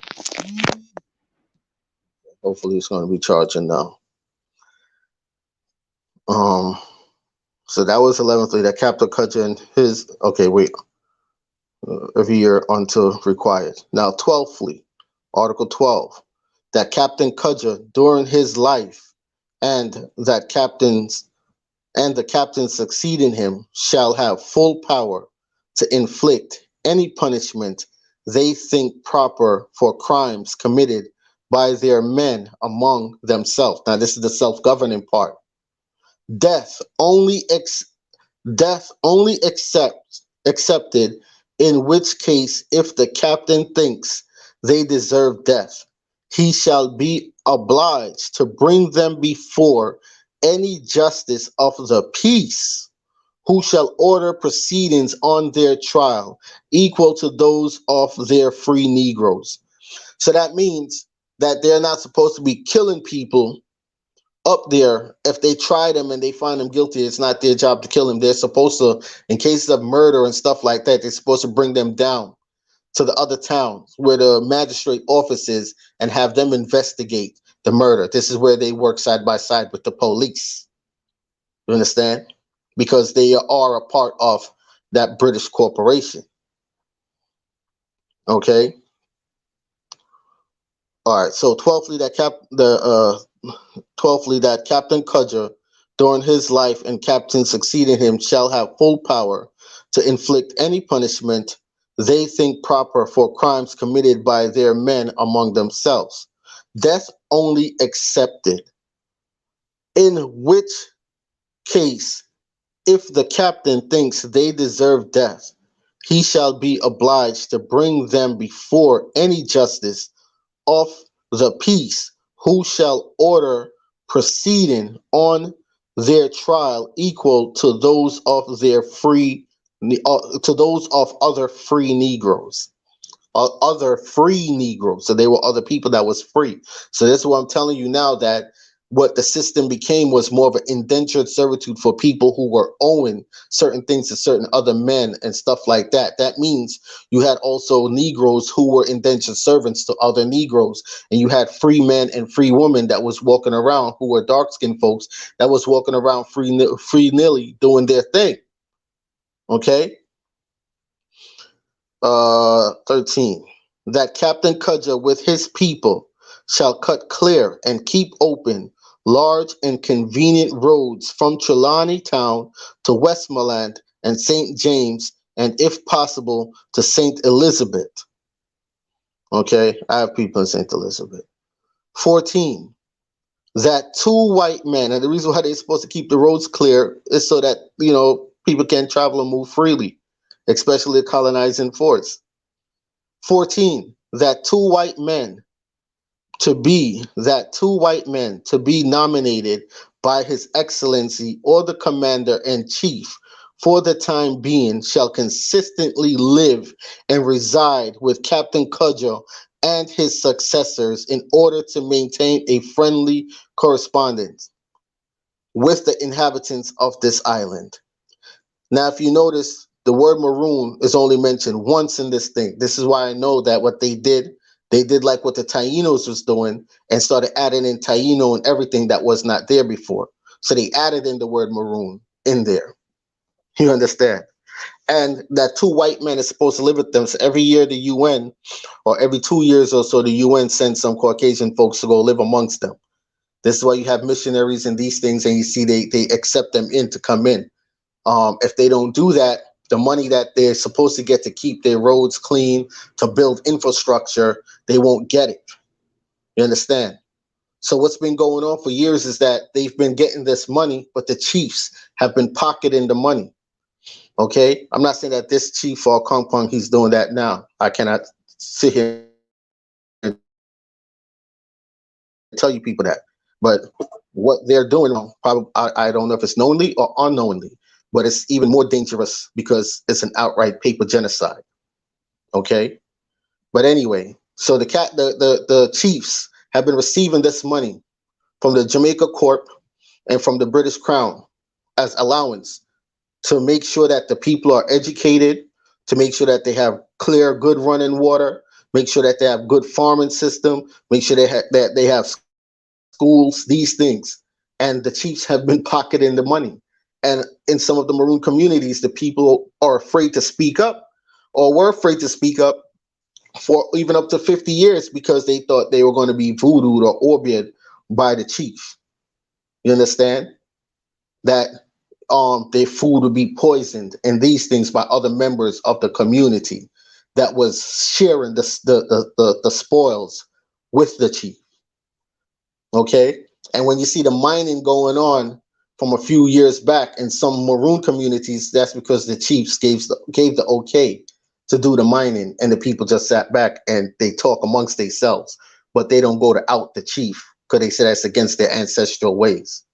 Hopefully, it's going to be charging now. So that was 11thly, that Captain Cudger and his. Okay, wait. Every year until required. Now, 12thly, Article 12, that Captain Cudger during his life and the captain succeeding him shall have full power to inflict any punishment they think proper for crimes committed by their men among themselves. Now, this is the self-governing part. Death only accepted, in which case, if the captain thinks they deserve death, he shall be obliged to bring them before any justice of the peace, who shall order proceedings on their trial equal to those of their free Negroes. So that means that they're not supposed to be killing people up there. If they try them and they find them guilty, it's not their job to kill them. They're supposed to, in cases of murder and stuff like that, they're supposed to bring them down to the other towns where the magistrate office is and have them investigate the murder. This is where they work side by side with the police. You understand? Because they are a part of that British corporation. Okay. All right. So 12thly, that Captain Cudger, during his life and captain succeeding him, shall have full power to inflict any punishment they think proper for crimes committed by their men among themselves. Death only accepted, in which case, if the captain thinks they deserve death, he shall be obliged to bring them before any justice of the peace, who shall order proceeding on their trial equal to those of other free Negroes. Other free Negroes. So they were other people that was free. So that's what I'm telling you now, that what the system became was more of an indentured servitude for people who were owing certain things to certain other men and stuff like that. That means you had also Negroes who were indentured servants to other Negroes, and you had free men and free women that was walking around who were dark-skinned folks that was walking around free-nilly doing their thing. Okay? 13, that Captain Cudger with his people shall cut clear and keep open large and convenient roads from Trelawney Town to Westmoreland and St. James, and if possible to St. Elizabeth. Okay, I have people in St. Elizabeth. 14, that two white men, and the reason why they're supposed to keep the roads clear is so that, people can travel and move freely, especially colonizing forts. 14, that two white men two white men to be nominated by His Excellency or the Commander in Chief for the time being shall consistently live and reside with Captain Cudgel and his successors in order to maintain a friendly correspondence with the inhabitants of this island. Now, if you notice, the word maroon is only mentioned once in this thing. This is why I know that what they did like what the Tainos was doing and started adding in Taino and everything that was not there before. So they added in the word maroon in there. You understand? And that two white men is supposed to live with them. So every year the UN, or every 2 years or so, the UN sends some Caucasian folks to go live amongst them. This is why you have missionaries and these things, and you see they accept them in to come in. If they don't do that, the money that they're supposed to get to keep their roads clean, to build infrastructure, they won't get it. You understand? So what's been going on for years is that they've been getting this money, but the chiefs have been pocketing the money. Okay? I'm not saying that this chief or Kong Pong, he's doing that now. I cannot sit here and tell you people that. But what they're doing, probably, I don't know if it's knowingly or unknowingly, but it's even more dangerous because it's an outright paper genocide. Okay? But anyway, so the chiefs have been receiving this money from the Jamaica Corp and from the British Crown as allowance to make sure that the people are educated, to make sure that they have clear, good running water, make sure that they have good farming system, make sure that they have schools, these things. And the chiefs have been pocketing the money. And in some of the Maroon communities, the people are afraid to speak up or were afraid to speak up for even up to 50 years because they thought they were going to be voodooed or orbited by the chief. You understand? That their food would be poisoned and these things by other members of the community that was sharing the spoils with the chief. Okay? And when you see the mining going on from a few years back in some Maroon communities, that's because the chiefs gave the okay to do the mining, and the people just sat back and they talk amongst themselves, but they don't go to out the chief because they say that's against their ancestral ways.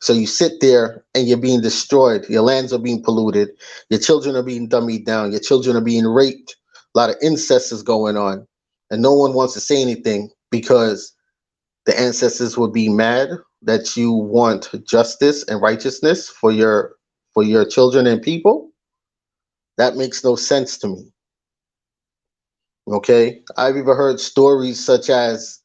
So you sit there and you're being destroyed. Your lands are being polluted. Your children are being dummied down. Your children are being raped. A lot of incest is going on, and no one wants to say anything because the ancestors would be mad that you want justice and righteousness for your children and people. That makes no sense to me. Okay, I've even heard stories such as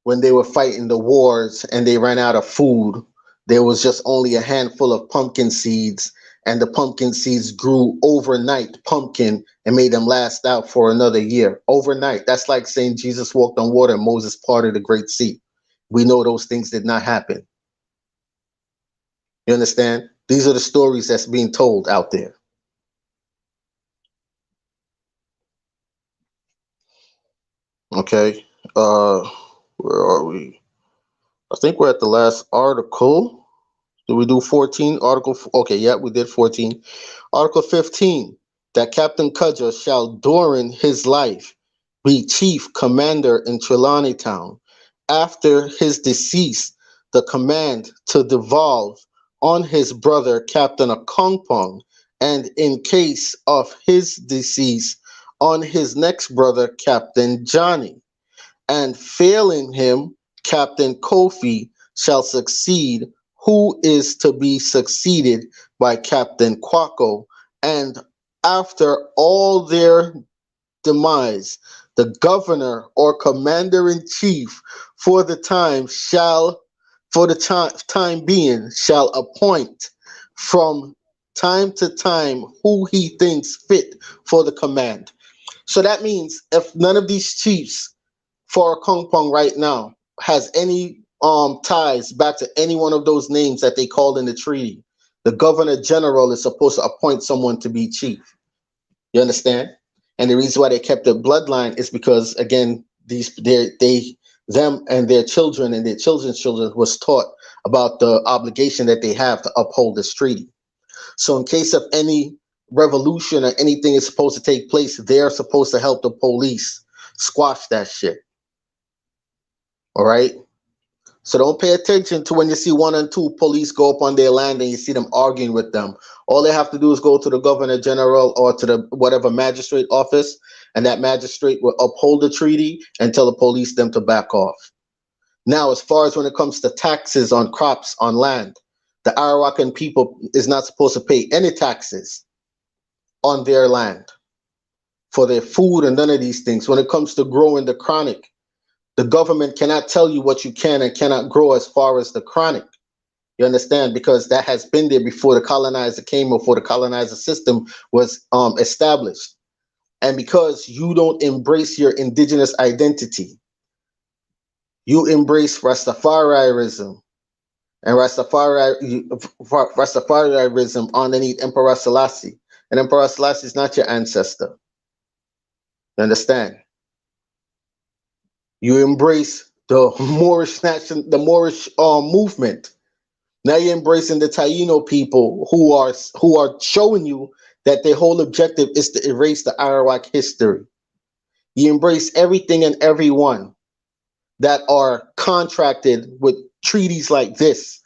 when they were fighting the wars and they ran out of food, there was just only a handful of pumpkin seeds, and the pumpkin seeds grew overnight pumpkin and made them last out for another year. Overnight. That's like saying Jesus walked on water and Moses parted the Great Sea. We know those things did not happen. You understand? These are the stories that's being told out there. Okay. Where are we? I think we're at the last article. Did we do 14? Okay, yeah, we did 14. Article 15, that Captain Cudger shall during his life be chief commander in Trelawney Town. After his decease, the command to devolve on his brother Captain Akongpong, and in case of his decease, on his next brother Captain Johnny, and failing him, Captain Kofi shall succeed, who is to be succeeded by Captain Quaco, and after all their demise, the governor or commander in chief for the time being shall appoint from time to time who he thinks fit for the command. So that means if none of these chiefs for Kongpong right now has any ties back to any one of those names that they called in the treaty, the governor general is supposed to appoint someone to be chief. You understand? And the reason why they kept the bloodline is because again, them and their children and their children's children was taught about the obligation that they have to uphold this treaty. So in case of any revolution or anything is supposed to take place, they're supposed to help the police Squash that shit. All right? So don't pay attention to when you see one and two police go up on their land and you see them arguing with them. All they have to do is go to the governor general or to the whatever magistrate office, and that magistrate will uphold the treaty and tell the police them to back off. Now, as far as when it comes to taxes on crops on land, the Arawakan people is not supposed to pay any taxes on their land for their food and none of these things. When it comes to growing the chronic, the government cannot tell you what you can and cannot grow as far as the chronic. You understand? Because that has been there before the colonizer came, or before the colonizer system was established. And because you don't embrace your indigenous identity, you embrace Rastafarianism, and Rastafarianism underneath Emperor Selassie. And Emperor Selassie is not your ancestor. You understand? You embrace the Moorish movement. Now you're embracing the Taino people who are showing you that their whole objective is to erase the Arawak history. You embrace everything and everyone that are contracted with treaties like this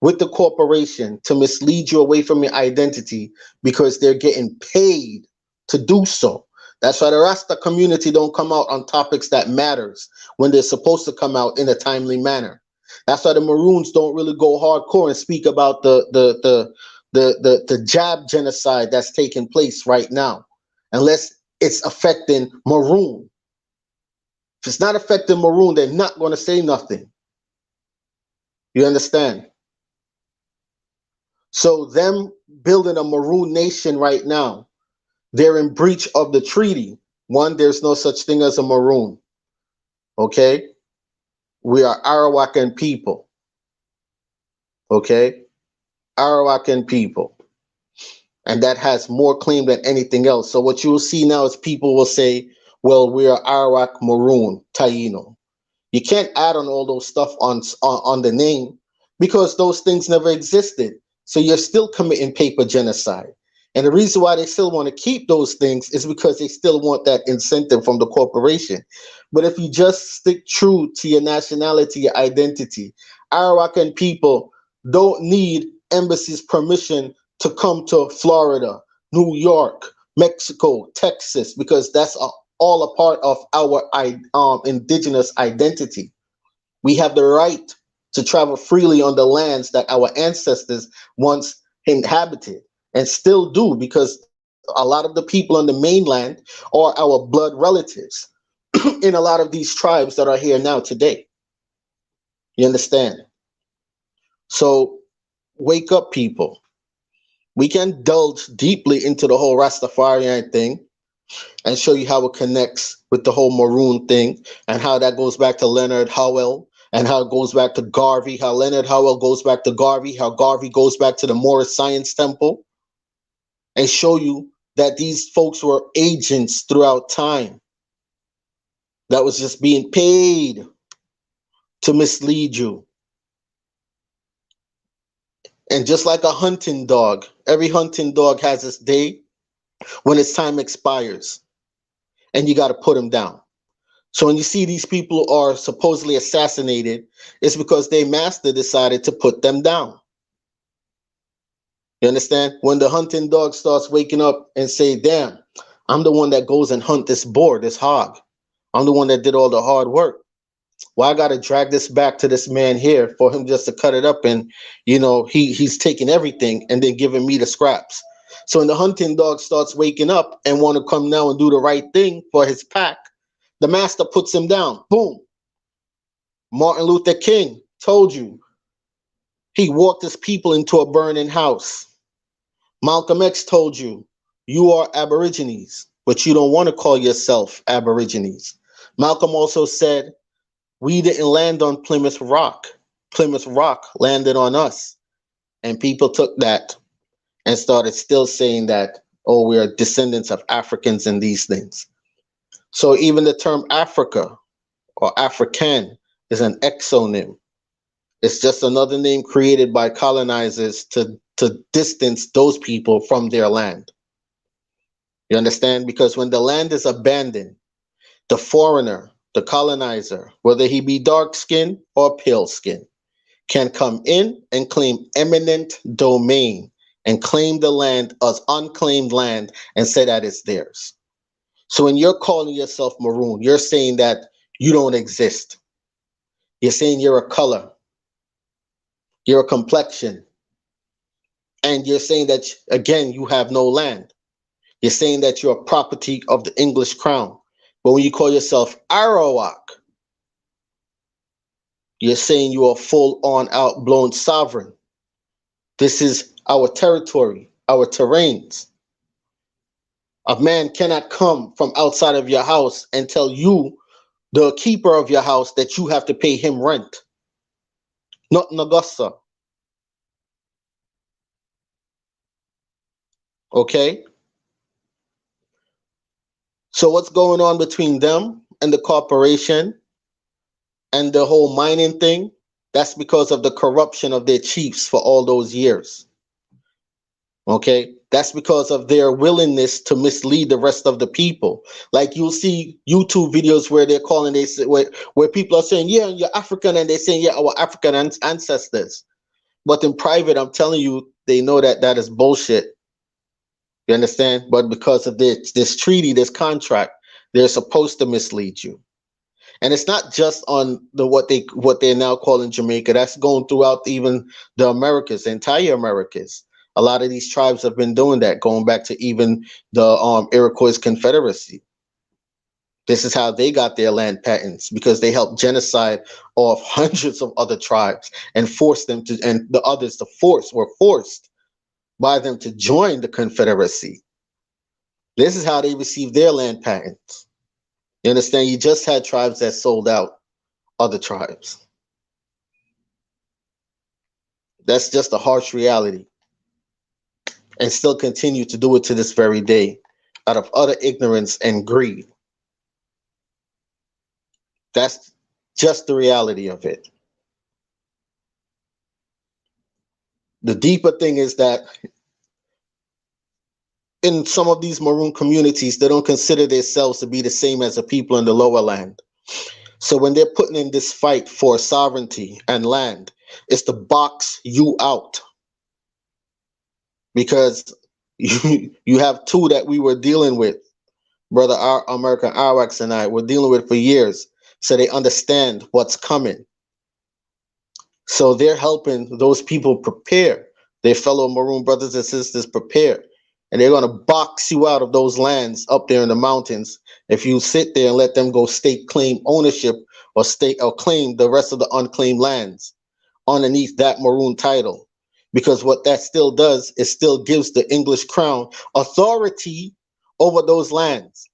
with the corporation to mislead you away from your identity because they're getting paid to do so. That's why the Rasta community don't come out on topics that matters when they're supposed to come out in a timely manner. That's why the Maroons don't really go hardcore and speak about the jab genocide that's taking place right now, unless it's affecting Maroon. If it's not affecting Maroon, they're not going to say nothing. You understand? So them building a Maroon nation right now, they're in breach of the treaty. One, there's no such thing as a Maroon. Okay? We are Arawakan people. Okay? Arawakan people. And that has more claim than anything else. So what you will see now is people will say, well, we are Arawak, Maroon, Taino. You can't add on all those stuff on the name because those things never existed. So you're still committing paper genocide. And the reason why they still want to keep those things is because they still want that incentive from the corporation. But if you just stick true to your nationality, your identity, Arawakan people don't need embassy's permission to come to Florida, New York, Mexico, Texas, because that's all a part of our indigenous identity. We have the right to travel freely on the lands that our ancestors once inhabited and still do, because a lot of the people on the mainland are our blood relatives in a lot of these tribes that are here now today. You understand? So wake up, people. We can delve deeply into the whole Rastafarian thing and show you how it connects with the whole Maroon thing and how that goes back to Leonard Howell and how it goes back to Garvey, how Leonard Howell goes back to Garvey, how Garvey goes back to the Moorish Science Temple, and show you that these folks were agents throughout time that was just being paid to mislead you. And just like a hunting dog, every hunting dog has its day when its time expires, and you got to put them down. So when you see these people are supposedly assassinated, it's because their master decided to put them down. You understand? When the hunting dog starts waking up and say, damn, I'm the one that goes and hunt this boar, this hog. I'm the one that did all the hard work. Well, I got to drag this back to this man here for him just to cut it up. And, you know, he's taking everything and then giving me the scraps. So when the hunting dog starts waking up and want to come now and do the right thing for his pack, the master puts him down. Boom. Martin Luther King told you. He walked his people into a burning house. Malcolm X told you, you are Aborigines, but you don't want to call yourself Aborigines. Malcolm also said, we didn't land on Plymouth Rock. Plymouth Rock landed on us. And people took that and started still saying that, oh, we are descendants of Africans and these things. So even the term Africa or African is an exonym. It's just another name created by colonizers to distance those people from their land. You understand? Because when the land is abandoned, The foreigner, the colonizer, whether he be dark skinned or pale skinned, can come in and claim eminent domain and claim the land as unclaimed land and say that it's theirs. So when you're calling yourself Maroon, you're saying that you don't exist. You're saying you're a color, you're a complexion, and you're saying that, again, you have no land. You're saying that you're a property of the English crown. But when you call yourself Arawak, you're saying you are full on out blown sovereign. This is our territory, our terrains. A man cannot come from outside of your house and tell you, the keeper of your house, that you have to pay him rent. Not in Augusta. Okay? So what's going on between them and the corporation and the whole mining thing? That's because of the corruption of their chiefs for all those years. Okay? That's because of their willingness to mislead the rest of the people. Like you'll see YouTube videos where they're calling, they say, where people are saying, yeah, you're African, and they're saying, yeah, our African ancestors. But in private, I'm telling you, they know that that is bullshit. You understand? But because of this treaty, this contract, they're supposed to mislead you. And it's not just on what they're now calling Jamaica. That's going throughout even the Americas, the entire Americas. A lot of these tribes have been doing that, going back to even the Iroquois Confederacy. This is how they got their land patents, because they helped genocide off hundreds of other tribes and forced them to, and the others were forced by them to join the Confederacy. This is how they received their land patents. You understand? You just had tribes that sold out other tribes. That's just a harsh reality. And still continue to do it to this very day out of utter ignorance and greed. That's just the reality of it. The deeper thing is that in some of these Maroon communities, they don't consider themselves to be the same as the people in the lower land. So when they're putting in this fight for sovereignty and land, it's to box you out. Because you have two that we were dealing with, brother, our American Arawaks and I were dealing with for years. So they understand what's coming. So they're helping those people prepare, their fellow Maroon brothers and sisters prepare. And they're going to box you out of those lands up there in the mountains if you sit there and let them go state claim ownership or claim the rest of the unclaimed lands underneath that Maroon title. Because what that still does is still gives the English crown authority over those lands.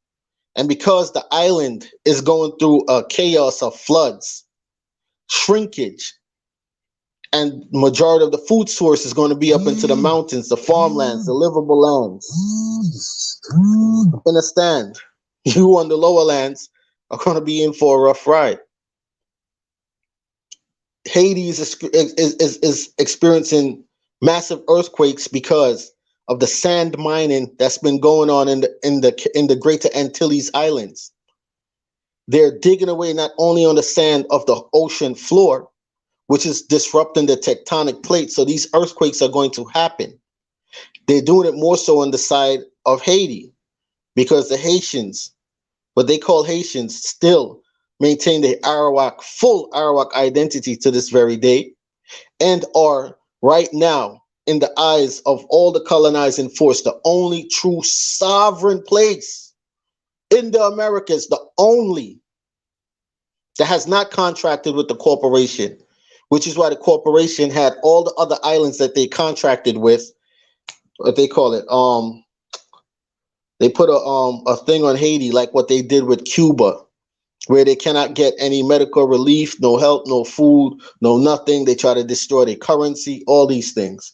And because the island is going through a chaos of floods, shrinkage, and majority of the food source is going to be up into the mountains, the farmlands, the livable lands. Understand? You on the lower lands are going to be in for a rough ride. Haiti is experiencing massive earthquakes because of the sand mining that's been going on in the Greater Antilles Islands. They're digging away not only on the sand of the ocean floor, which is disrupting the tectonic plates. So these earthquakes are going to happen. They're doing it more so on the side of Haiti, because the Haitians, what they call Haitians, still maintain their full Arawak identity to this very day, and are right now, in the eyes of all the colonizing force, the only true sovereign place in the Americas, the only that has not contracted with the corporation, which is why the corporation had all the other islands that they contracted with, what they call it, they put a thing on Haiti, like what they did with Cuba, where they cannot get any medical relief, no help, no food, no nothing. They try to destroy their currency, all these things.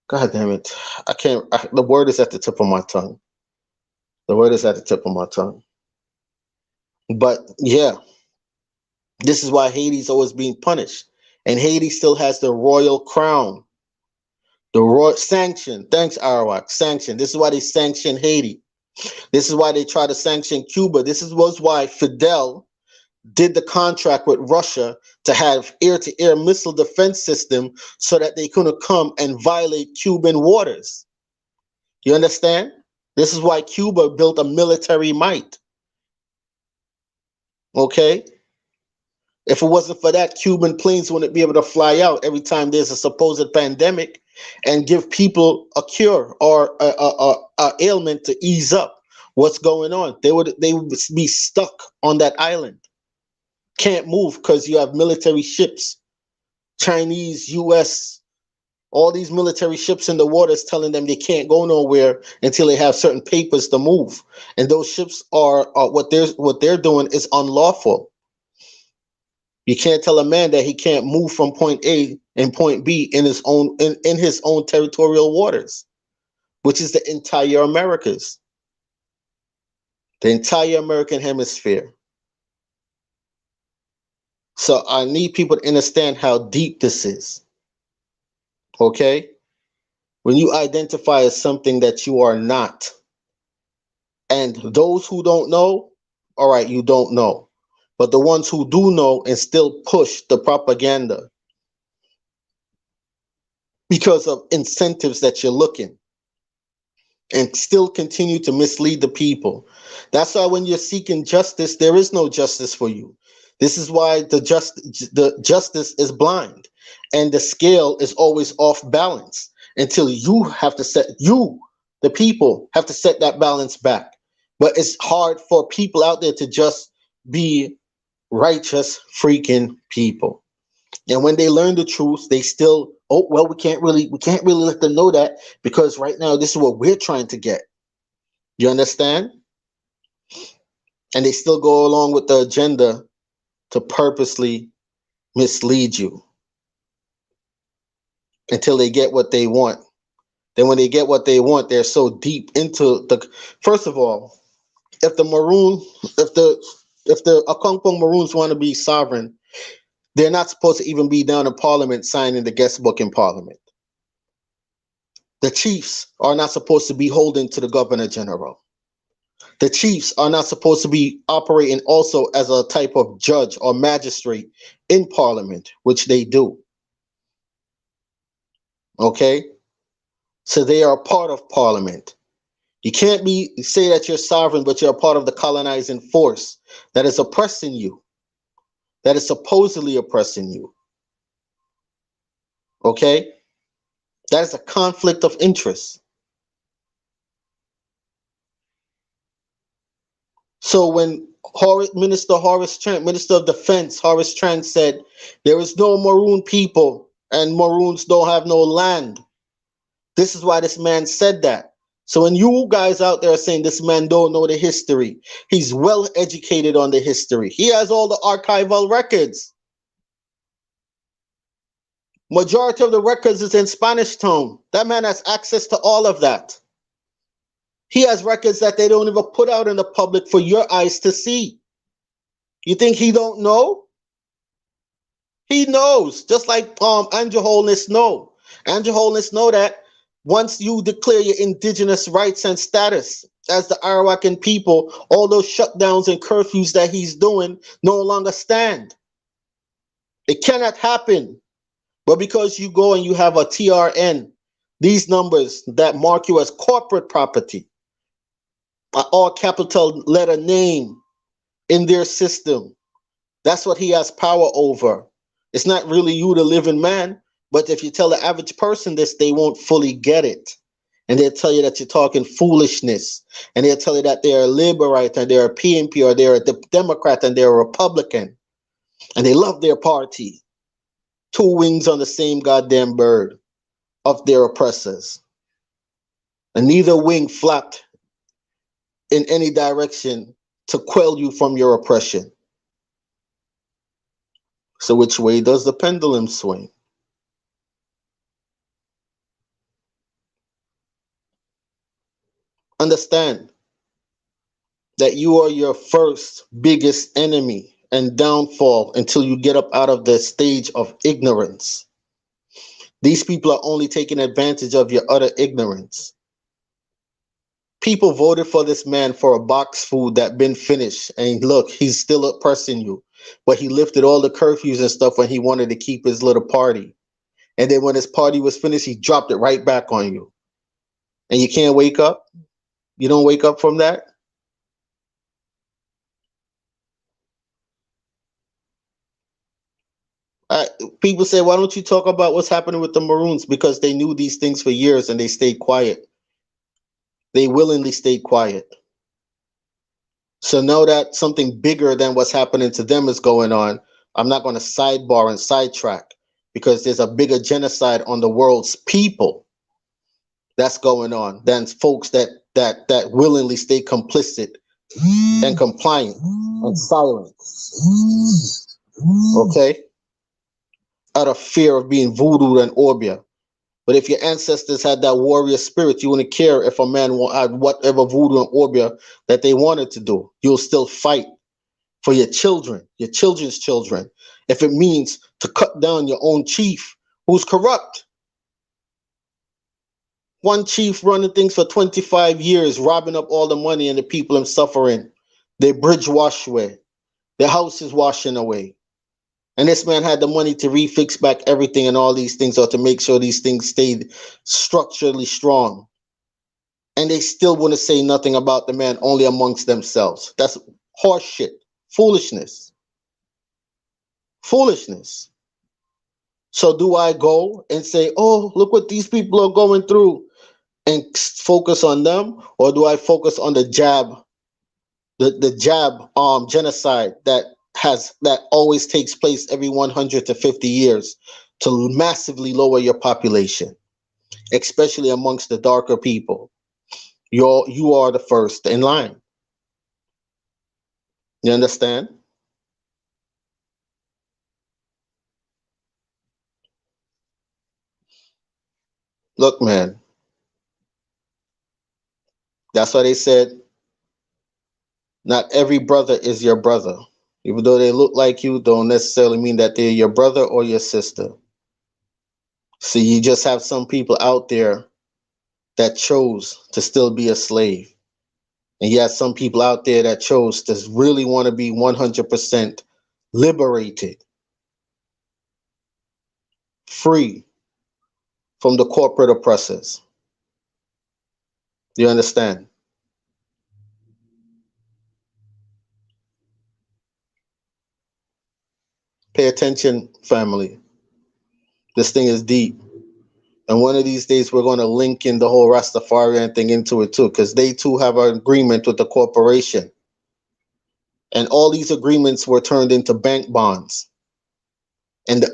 God damn it. The word is at the tip of my tongue. The word is at the tip of my tongue. But yeah, this is why Haiti's always being punished. And Haiti still has the royal crown. The royal sanction. Thanks, Arawak. Sanction. This is why they sanction Haiti. This is why they try to sanction Cuba. Was why Fidel did the contract with Russia to have air-to-air missile defense system so that they couldn't come and violate Cuban waters. You understand? This is why Cuba built a military might. Okay? If it wasn't for that, Cuban planes wouldn't be able to fly out every time there's a supposed pandemic and give people a cure or a ailment to ease up what's going on. They would be stuck on that island. Can't move because you have military ships, Chinese, US, all these military ships in the waters telling them they can't go nowhere until they have certain papers to move. And those ships are what they're doing is unlawful. You can't tell a man that he can't move from point A and point B in his own territorial waters, which is the entire Americas, the entire American hemisphere. So I need people to understand how deep this is. Okay? When you identify as something that you are not, and those who don't know, all right, you don't know. But the ones who do know and still push the propaganda because of incentives that you're looking and still continue to mislead the people. That's why when you're seeking justice, there is no justice for you. This is why the justice is blind and the scale is always off balance until the people have to set that balance back. But it's hard for people out there to just be righteous freaking people. And when they learn the truth, they still, we can't really let them know that because right now this is what we're trying to get. You understand? And they still go along with the agenda to purposely mislead you until they get what they want. Then when they get what they want, they're so deep into first of all, if the Akongpong Maroons want to be sovereign, they're not supposed to even be down in Parliament signing the guest book in Parliament. The chiefs are not supposed to be holding to the Governor General. The chiefs are not supposed to be operating also as a type of judge or magistrate in Parliament, which they do. Okay? So they are a part of Parliament. You can't say that you're sovereign, but you're a part of the colonizing force that is oppressing you, that is supposedly oppressing you. Okay? That is a conflict of interest. So when Minister of Defense, Horace Chang said, there is no Maroon people and Maroons don't have no land. This is why this man said that. So when you guys out there are saying this man don't know the history, he's well educated on the history. He has all the archival records. Majority of the records is in Spanish tone. That man has access to all of that. He has records that they don't even put out in the public for your eyes to see. You think he don't know? He knows, just like Andrew Holness know. Andrew Holness know that once you declare your indigenous rights and status as the Arawakan people, all those shutdowns and curfews that he's doing no longer stand. It cannot happen. But because you go and you have a TRN, these numbers that mark you as corporate property, all capital letter name in their system, that's what he has power over. It's not really you, the living man, but if you tell the average person this, they won't fully get it. And they'll tell you that you're talking foolishness. And they'll tell you that they're a liberal and they're a PNP or they're a Democrat and they're a Republican. And they love their party. Two wings on the same goddamn bird of their oppressors. And neither wing flapped in any direction to quell you from your oppression. So which way does the pendulum swing? Understand that you are your first biggest enemy and downfall until you get up out of the stage of ignorance. These people are only taking advantage of your utter ignorance. people voted for this man for a box food that been finished, and look, he's still oppressing you. But he lifted all the curfews and stuff when he wanted to keep his little party. And then when his party was finished, he dropped it right back on you. And you can't wake up? You don't wake up from that? I, People say, why don't you talk about what's happening with the Maroons? Because they knew these things for years and they stayed quiet. They willingly stayed quiet. So now that something bigger than what's happening to them is going on, I'm not going to sidebar and sidetrack because there's a bigger genocide on the world's people that's going on than folks that willingly stay complicit and compliant and silent. Okay, out of fear of being voodooed and orbia. But if your ancestors had that warrior spirit, you wouldn't care if a man had whatever voodoo and orbia that they wanted to do. You'll still fight for your children, your children's children, if it means to cut down your own chief who's corrupt. One chief running things for 25 years, robbing up all the money and the people and suffering. Their bridge washed away. Their house is washing away. And this man had the money to refix back everything and all these things, or to make sure these things stayed structurally strong. And they still wouldn't say nothing about the man, only amongst themselves. That's horse shit. Foolishness. Foolishness. So do I go and say, oh, look what these people are going through, and focus on them? Or do I focus on the jab, the jab genocide that always takes place every 100 to 50 years to massively lower your population, especially amongst the darker people? You are the first in line. You understand? Look, man, that's why they said not every brother is your brother. Even though they look like you, don't necessarily mean that they're your brother or your sister. So you just have some people out there that chose to still be a slave. And you have some people out there that chose to really want to be 100% liberated, free from the corporate oppressors. Do you understand? Pay attention, family. This thing is deep. And one of these days, we're going to link in the whole Rastafarian thing into it too, because they too have an agreement with the corporation. And all these agreements were turned into bank bonds. And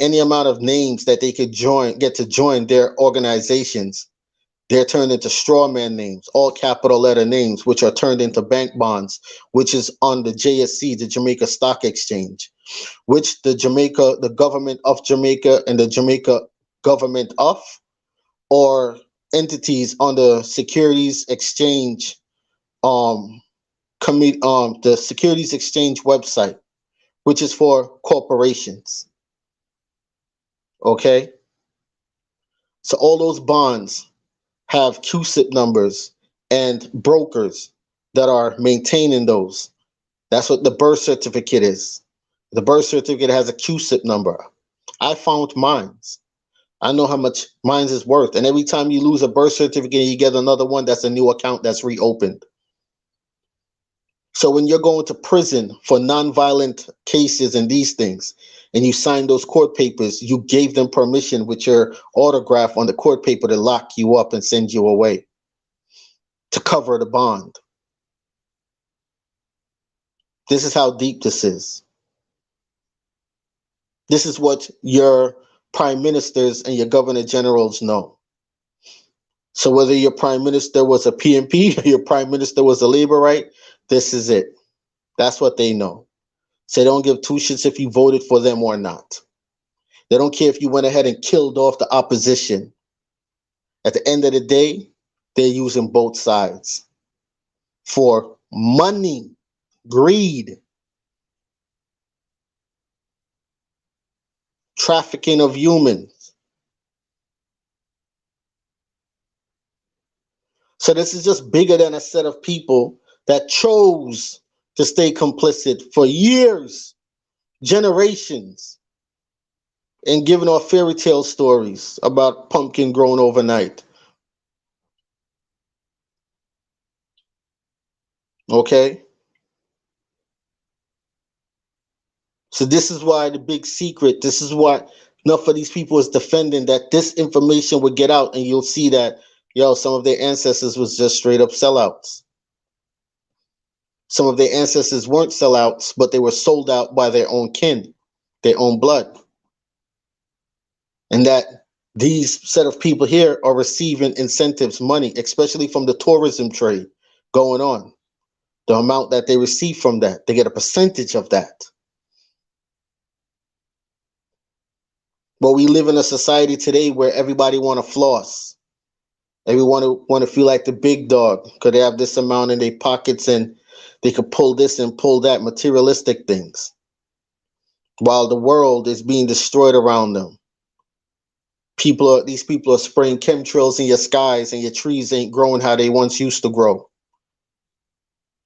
any amount of names that they could get to join their organizations, they're turned into straw man names, all capital letter names, which are turned into bank bonds, which is on the JSC, the Jamaica Stock Exchange, which the government of Jamaica and the Jamaica government of, or entities on the Securities Exchange, the Securities Exchange website, which is for corporations. Okay, so all those bonds have QSIP numbers and brokers that are maintaining those. That's what the birth certificate is. The birth certificate has a QSIP number. I found mines. I know how much mines is worth. And every time you lose a birth certificate, you get another one. That's a new account that's reopened. So when you're going to prison for nonviolent cases and these things, and you sign those court papers, you gave them permission with your autograph on the court paper to lock you up and send you away to cover the bond. This is how deep this is. This is what your prime ministers and your governor generals know. So whether your prime minister was a PMP or your prime minister was a Labourite, this is it. That's what they know. So they don't give two shits if you voted for them or not. They don't care if you went ahead and killed off the opposition. At the end of the day, they're using both sides for money, greed, trafficking of humans. So this is just bigger than a set of people that chose to stay complicit for years, generations, and giving off fairy tale stories about pumpkin grown overnight. Okay? So this is why the big secret, this is why enough of these people is defending that this information would get out, and you'll see that, yo, some of their ancestors was just straight up sellouts. Some of their ancestors weren't sellouts, but they were sold out by their own kin, their own blood. And that these set of people here are receiving incentives, money, especially from the tourism trade going on. The amount that they receive from that, they get a percentage of that. But we live in a society today where everybody want to floss. Everyone want to feel like the big dog because they have this amount in their pockets and they could pull this and pull that, materialistic things, while the world is being destroyed around them. These people are spraying chemtrails in your skies, and your trees ain't growing how they once used to grow.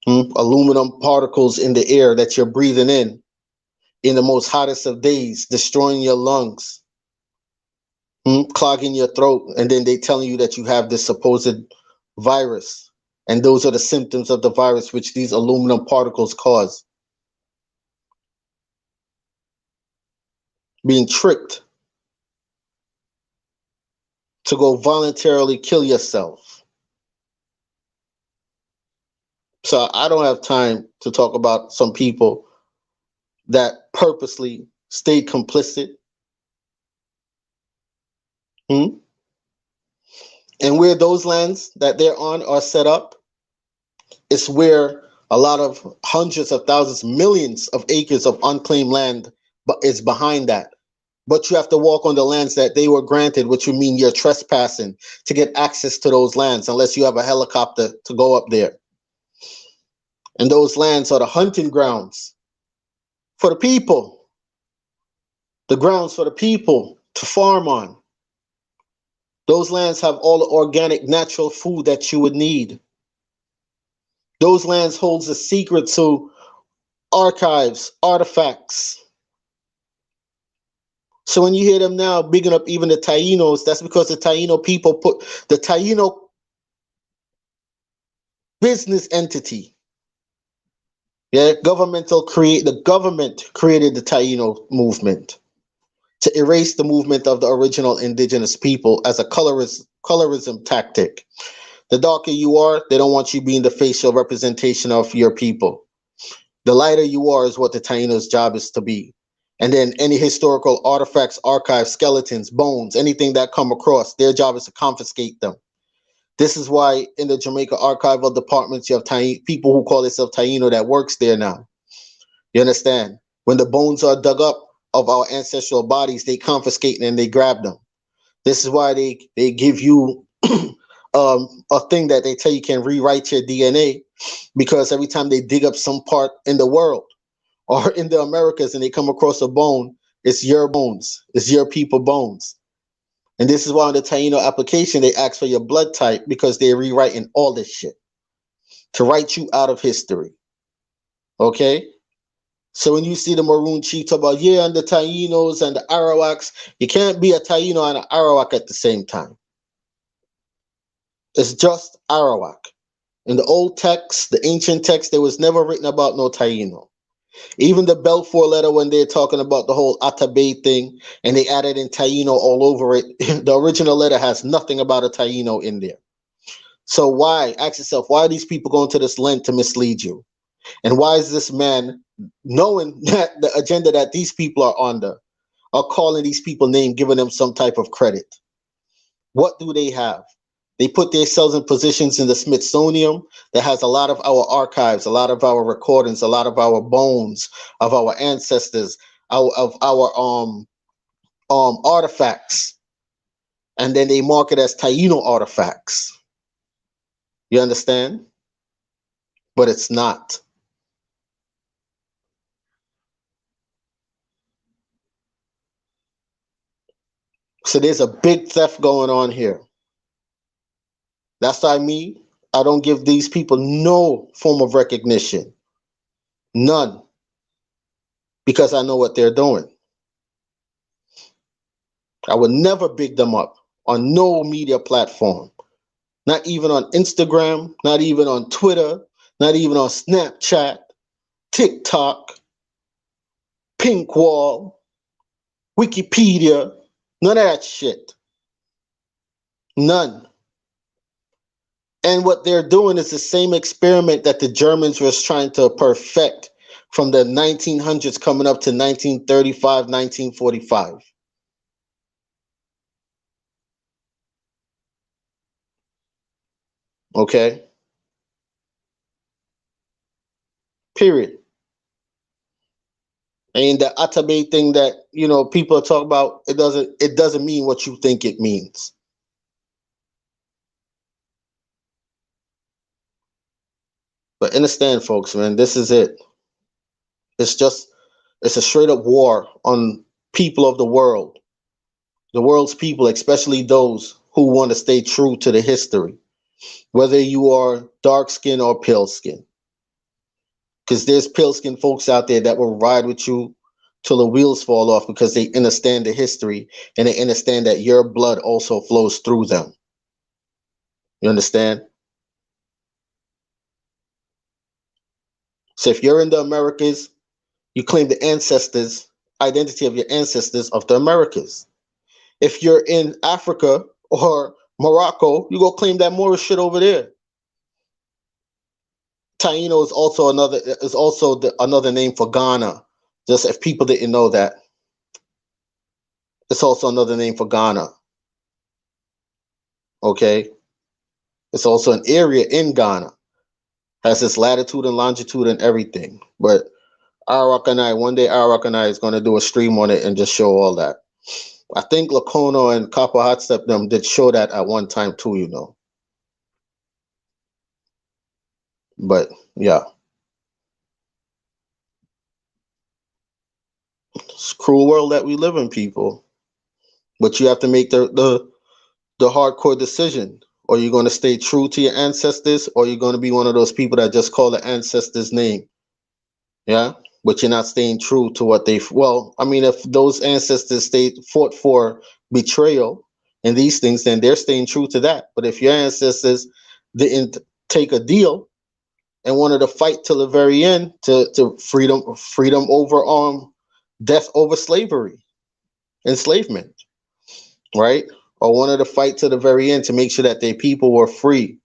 Aluminum particles in the air that you're breathing in the most hottest of days, destroying your lungs, clogging your throat, and then they telling you that you have this supposed virus, and those are the symptoms of the virus which these aluminum particles cause. Being tricked to go voluntarily kill yourself. So I don't have time to talk about some people that purposely stay complicit. And where those lands that they're on are set up, it's where a lot of hundreds of thousands, millions of acres of unclaimed land is behind that. But you have to walk on the lands that they were granted, which would mean you're trespassing to get access to those lands unless you have a helicopter to go up there. And those lands are the hunting grounds for the people, the grounds for the people to farm on. Those lands have all the organic, natural food that you would need. Those lands holds the secret to archives, artifacts. So when you hear them now bigging up even the Tainos, that's because the Taino people put the Taino business entity. Yeah, the government created the Taino movement to erase the movement of the original indigenous people as a colorism tactic. The darker you are, they don't want you being the facial representation of your people. The lighter you are is what the Taino's job is to be. And then any historical artifacts, archives, skeletons, bones, anything that come across, their job is to confiscate them. This is why in the Jamaica archival departments, you have people who call themselves Taino that works there now. You understand? When the bones are dug up of our ancestral bodies, they confiscate and they grab them. This is why they give you a thing that they tell you can rewrite your DNA, because every time they dig up some part in the world or in the Americas and they come across a bone, it's your bones, it's your people bones. And this is why on the Taino application, they ask for your blood type, because they're rewriting all this shit to write you out of history. Okay? So when you see the Maroon chief talk about, and the Tainos and the Arawaks, you can't be a Taino and an Arawak at the same time. It's just Arawak. In the old text, the ancient text, there was never written about no Taino. Even the Belfour letter, when they're talking about the whole Atabey thing, and they added in Taino all over it, the original letter has nothing about a Taino in there. So why, ask yourself, why are these people going to this length to mislead you? And why is this man, knowing that the agenda that these people are under, are calling these people names, giving them some type of credit? What do they have? They put themselves in positions in the Smithsonian that has a lot of our archives, a lot of our recordings, a lot of our bones of our ancestors, of our artifacts, and then they mark it as Taino artifacts. You understand? But it's not. So there's a big theft going on here. That's why me, I don't give these people no form of recognition. None. Because I know what they're doing. I would never big them up on no media platform. Not even on Instagram, not even on Twitter, not even on Snapchat, TikTok, Pink Wall, Wikipedia, none of that shit. None. And what they're doing is the same experiment that the Germans was trying to perfect from the 1900s coming up to 1935, 1945. Okay? Period. And the Atabe thing that, people talk about, it doesn't mean what you think it means. But understand, folks, man, this is it. It's a straight up war on people of the world's people, especially those who want to stay true to the history, whether you are dark skin or pale skin. Because there's pale skin folks out there that will ride with you till the wheels fall off because they understand the history and they understand that your blood also flows through them. You understand? So if you're in the Americas, you claim the identity of your ancestors of the Americas. If you're in Africa or Morocco, you go claim that Moorish shit over there. Taino is also another name for Ghana. Just if people didn't know that, it's also another name for Ghana. Okay, it's also an area in Ghana, has its latitude and longitude and everything. But one day Arakanai is going to do a stream on it and just show all that. I think Lakono and Copper Hotstep them did show that at one time too, But yeah, it's a cruel world that we live in, people. But you have to make the hardcore decision. Or you're going to stay true to your ancestors, or you're going to be one of those people that just call the ancestors' name. Yeah, but you're not staying true to what they. Well, I mean, if those ancestors fought for betrayal and these things, then they're staying true to that. But if your ancestors didn't take a deal and wanted to fight till the very end to freedom over death over slavery, enslavement, right? Or wanted to fight to the very end to make sure that their people were free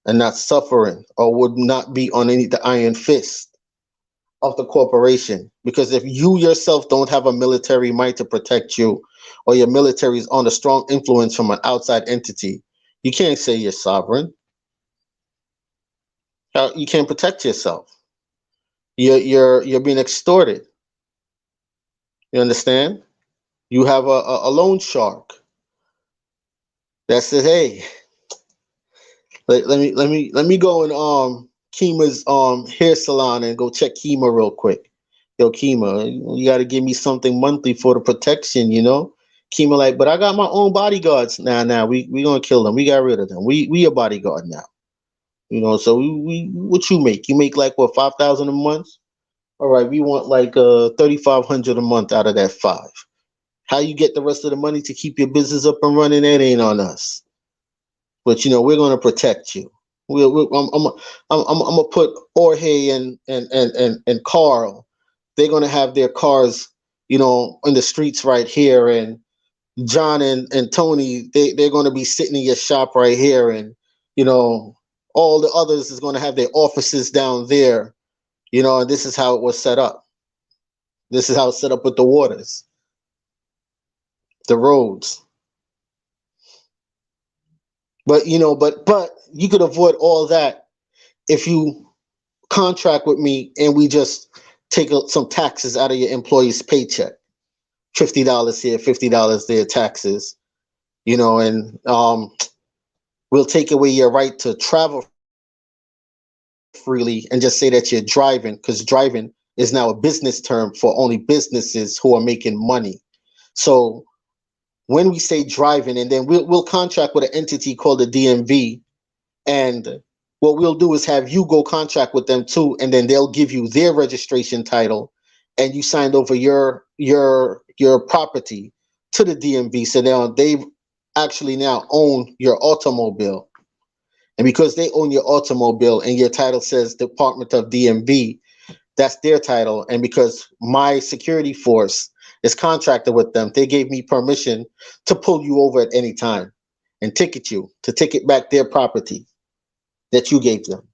and not suffering, or would not be on the iron fist of the corporation. Because if you yourself don't have a military might to protect you, or your military is under strong influence from an outside entity, you can't say you're sovereign. You can't protect yourself. You're being extorted. You understand? You have a loan shark that says, "Hey, let me go in Kima's hair salon and go check Kima real quick. Yo, Kima, you got to give me something monthly for the protection. Kima like, but I got my own bodyguards. Nah, we gonna kill them. We got rid of them. We a bodyguard now. So we what you make? You make like what, 5,000 a month? All right, we want like 3,500 a month out of that five. How you get the rest of the money to keep your business up and running? That ain't on us. But we're gonna protect you. I'm gonna put Jorge and Carl. They're gonna have their cars, in the streets right here, and John and Tony, they're gonna be sitting in your shop right here, and all the others is gonna have their offices down there, and this is how it was set up. This is how it's set up with the waters, the roads. But but you could avoid all that if you contract with me and we just take some taxes out of your employee's paycheck. $50 here, $50 there, taxes, and we'll take away your right to travel freely and just say that you're driving, because driving is now a business term for only businesses who are making money. So when we say driving, and then we'll contract with an entity called the DMV, and what we'll do is have you go contract with them too, and then they'll give you their registration title, and you signed over your property to the DMV. So now they actually now own your automobile, and because they own your automobile and your title says Department of DMV, that's their title. And because my security force is contracted with them, they gave me permission to pull you over at any time and ticket you, to ticket back their property that you gave them,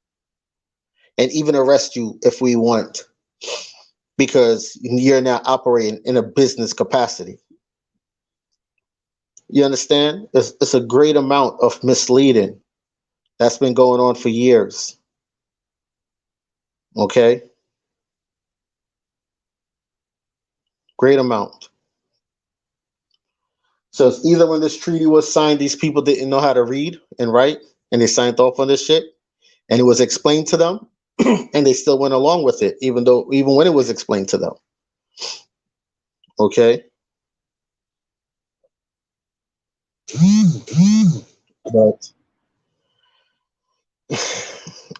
and even arrest you if we want, because you're now operating in a business capacity. You understand? It's a great amount of misleading that's been going on for years. Okay? Great amount. So it's either when this treaty was signed, these people didn't know how to read and write, and they signed off on this shit, and it was explained to them, and they still went along with it, even when it was explained to them. Okay? But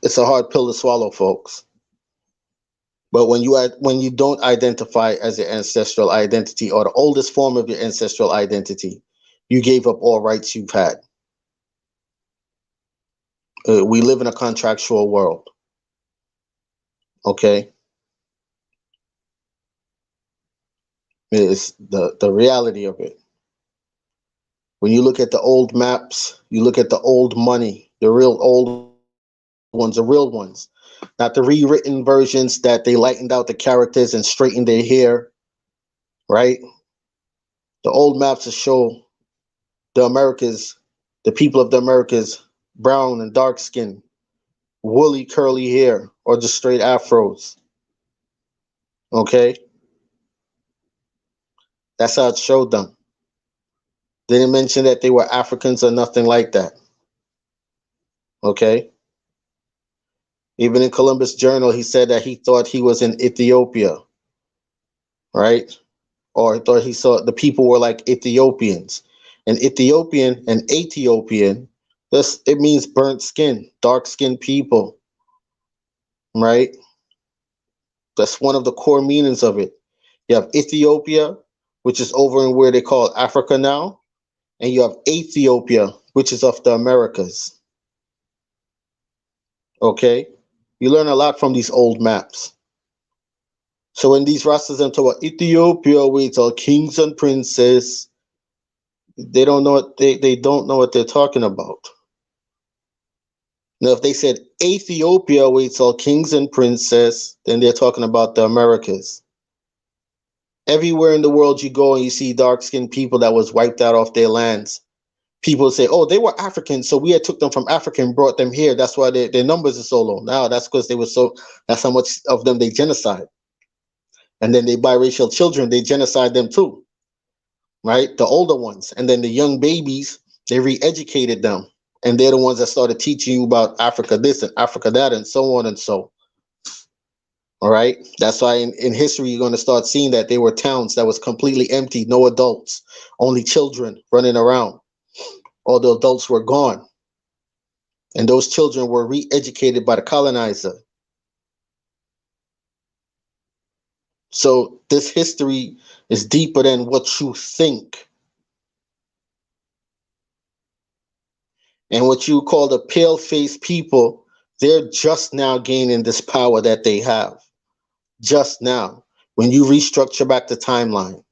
it's a hard pill to swallow, folks. But when you don't identify as your ancestral identity or the oldest form of your ancestral identity, you gave up all rights you've had. We live in a contractual world. Okay? It's the reality of it. When you look at the old maps, you look at the old money, the real old ones, the real ones, not the rewritten versions that they lightened out the characters and straightened their hair, right? The old maps that show the Americas, the people of the Americas, brown and dark skin, woolly curly hair, or just straight afros. Okay? That's how it showed them. They didn't mention that they were Africans or nothing like that. Okay? Even in Columbus Journal, he said that he thought he was in Ethiopia, right? Or he thought he saw the people were like Ethiopians. And Ethiopian and Ethiopian, it means burnt skin, dark skinned people, right? That's one of the core meanings of it. You have Ethiopia, which is over in where they call Africa now, and you have Ethiopia, which is of the Americas. Okay? You learn a lot from these old maps. So when these Rastas talk about Ethiopia, where it's all kings and princes, they don't know what they don't know what they're talking about. Now, if they said Ethiopia, where it's all kings and princes, then they're talking about the Americas. Everywhere in the world you go and you see dark-skinned people that was wiped out off their lands, people say, oh, they were Africans, so we had took them from Africa and brought them here. That's why their numbers are so low. Now that's because that's how much of them they genocide. And then they biracial children, they genocide them too, right? The older ones. And then the young babies, they re-educated them. And they're the ones that started teaching you about Africa this and Africa that and so on and so. All right. That's why in history, you're going to start seeing that there were towns that was completely empty, no adults, only children running around. All the adults were gone. And those children were re-educated by the colonizer. So this history is deeper than what you think. And what you call the pale-faced people, they're just now gaining this power that they have. Just now, when you restructure back the timeline.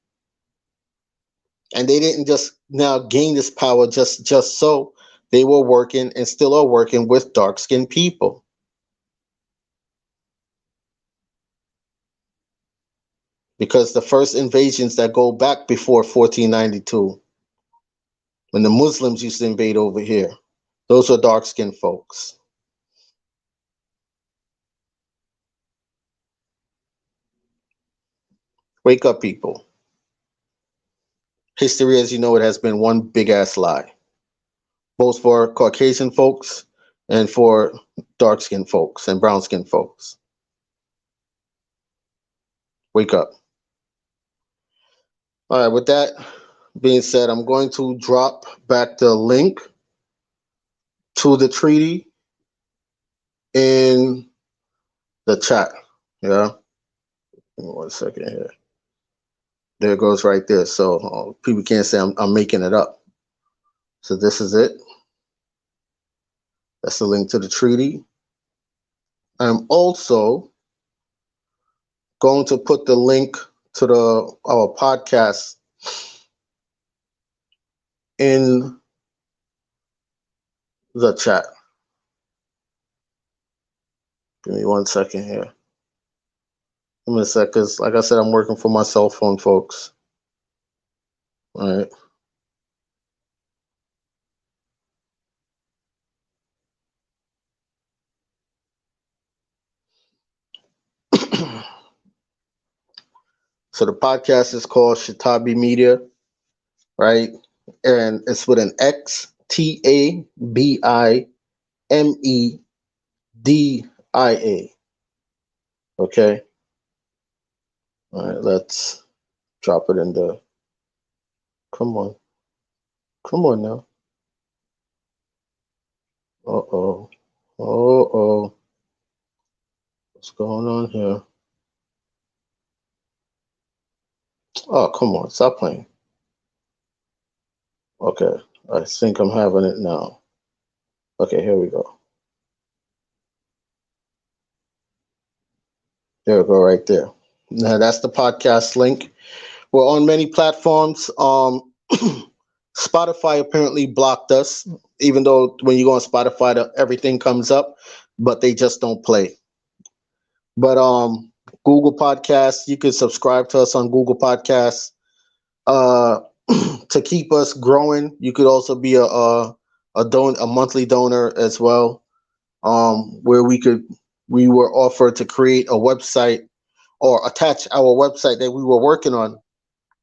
And they didn't just now gain this power just so. They were working and still are working with dark-skinned people. Because the first invasions that go back before 1492, when the Muslims used to invade over here, those were dark-skinned folks. Wake up, people. History, as you know, it has been one big-ass lie, both for Caucasian folks and for dark-skinned folks and brown-skinned folks. Wake up. All right, with that being said, I'm going to drop back the link to the treaty in the chat. Yeah. Give me 1 second here. There it goes right there. So people can't say I'm making it up. So this is it. That's the link to the treaty. I'm also going to put the link to our podcast in the chat. Give me 1 second here. Give me a sec, because like I said, I'm working from my cell phone, folks. All right. So the podcast is called Shitabi Media, right? And it's with an X, TABIMEDIA. Okay. All right, let's drop it in the. Come on. Come on now. Uh-oh. Uh-oh. What's going on here? Oh, come on. Stop playing. Okay. I think I'm having it now. Okay, here we go. There we go, right there. Now that's the podcast link. We're on many platforms. Spotify apparently blocked us, even though when you go on Spotify, everything comes up, but they just don't play. But Google Podcasts, you can subscribe to us on Google Podcasts. To keep us growing, you could also be a monthly donor as well. Where we were offered to create a website or attach our website that we were working on,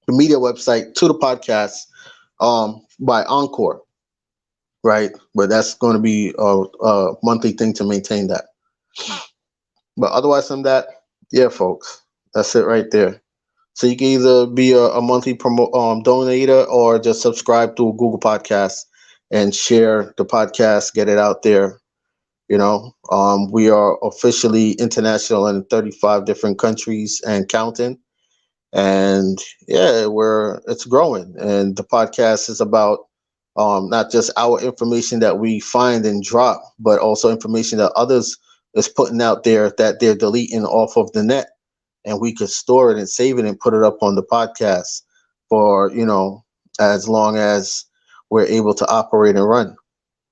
the media website, to the podcast by Encore, right? But that's going to be a monthly thing to maintain that. But otherwise than that, yeah, folks, that's it right there. So you can either be a monthly donator or just subscribe to Google Podcasts and share the podcast, get it out there. We are officially international in 35 different countries and counting. And yeah, it's growing. And the podcast is about not just our information that we find and drop, but also information that others is putting out there that they're deleting off of the net, and we could store it and save it and put it up on the podcast for as long as we're able to operate and run.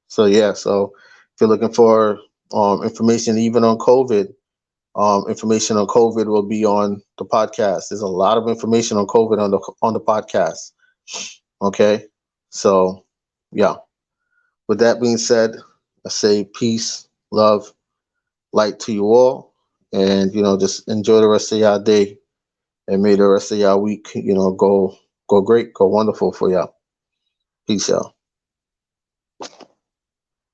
So yeah, so if you're looking for information even on COVID, information on COVID will be on the podcast. There's a lot of information on COVID on the podcast. Okay, so yeah. With that being said, I say peace, love, light to you all, and just enjoy the rest of y'all day, and may the rest of y'all week, go great, go wonderful for y'all. Peace, y'all.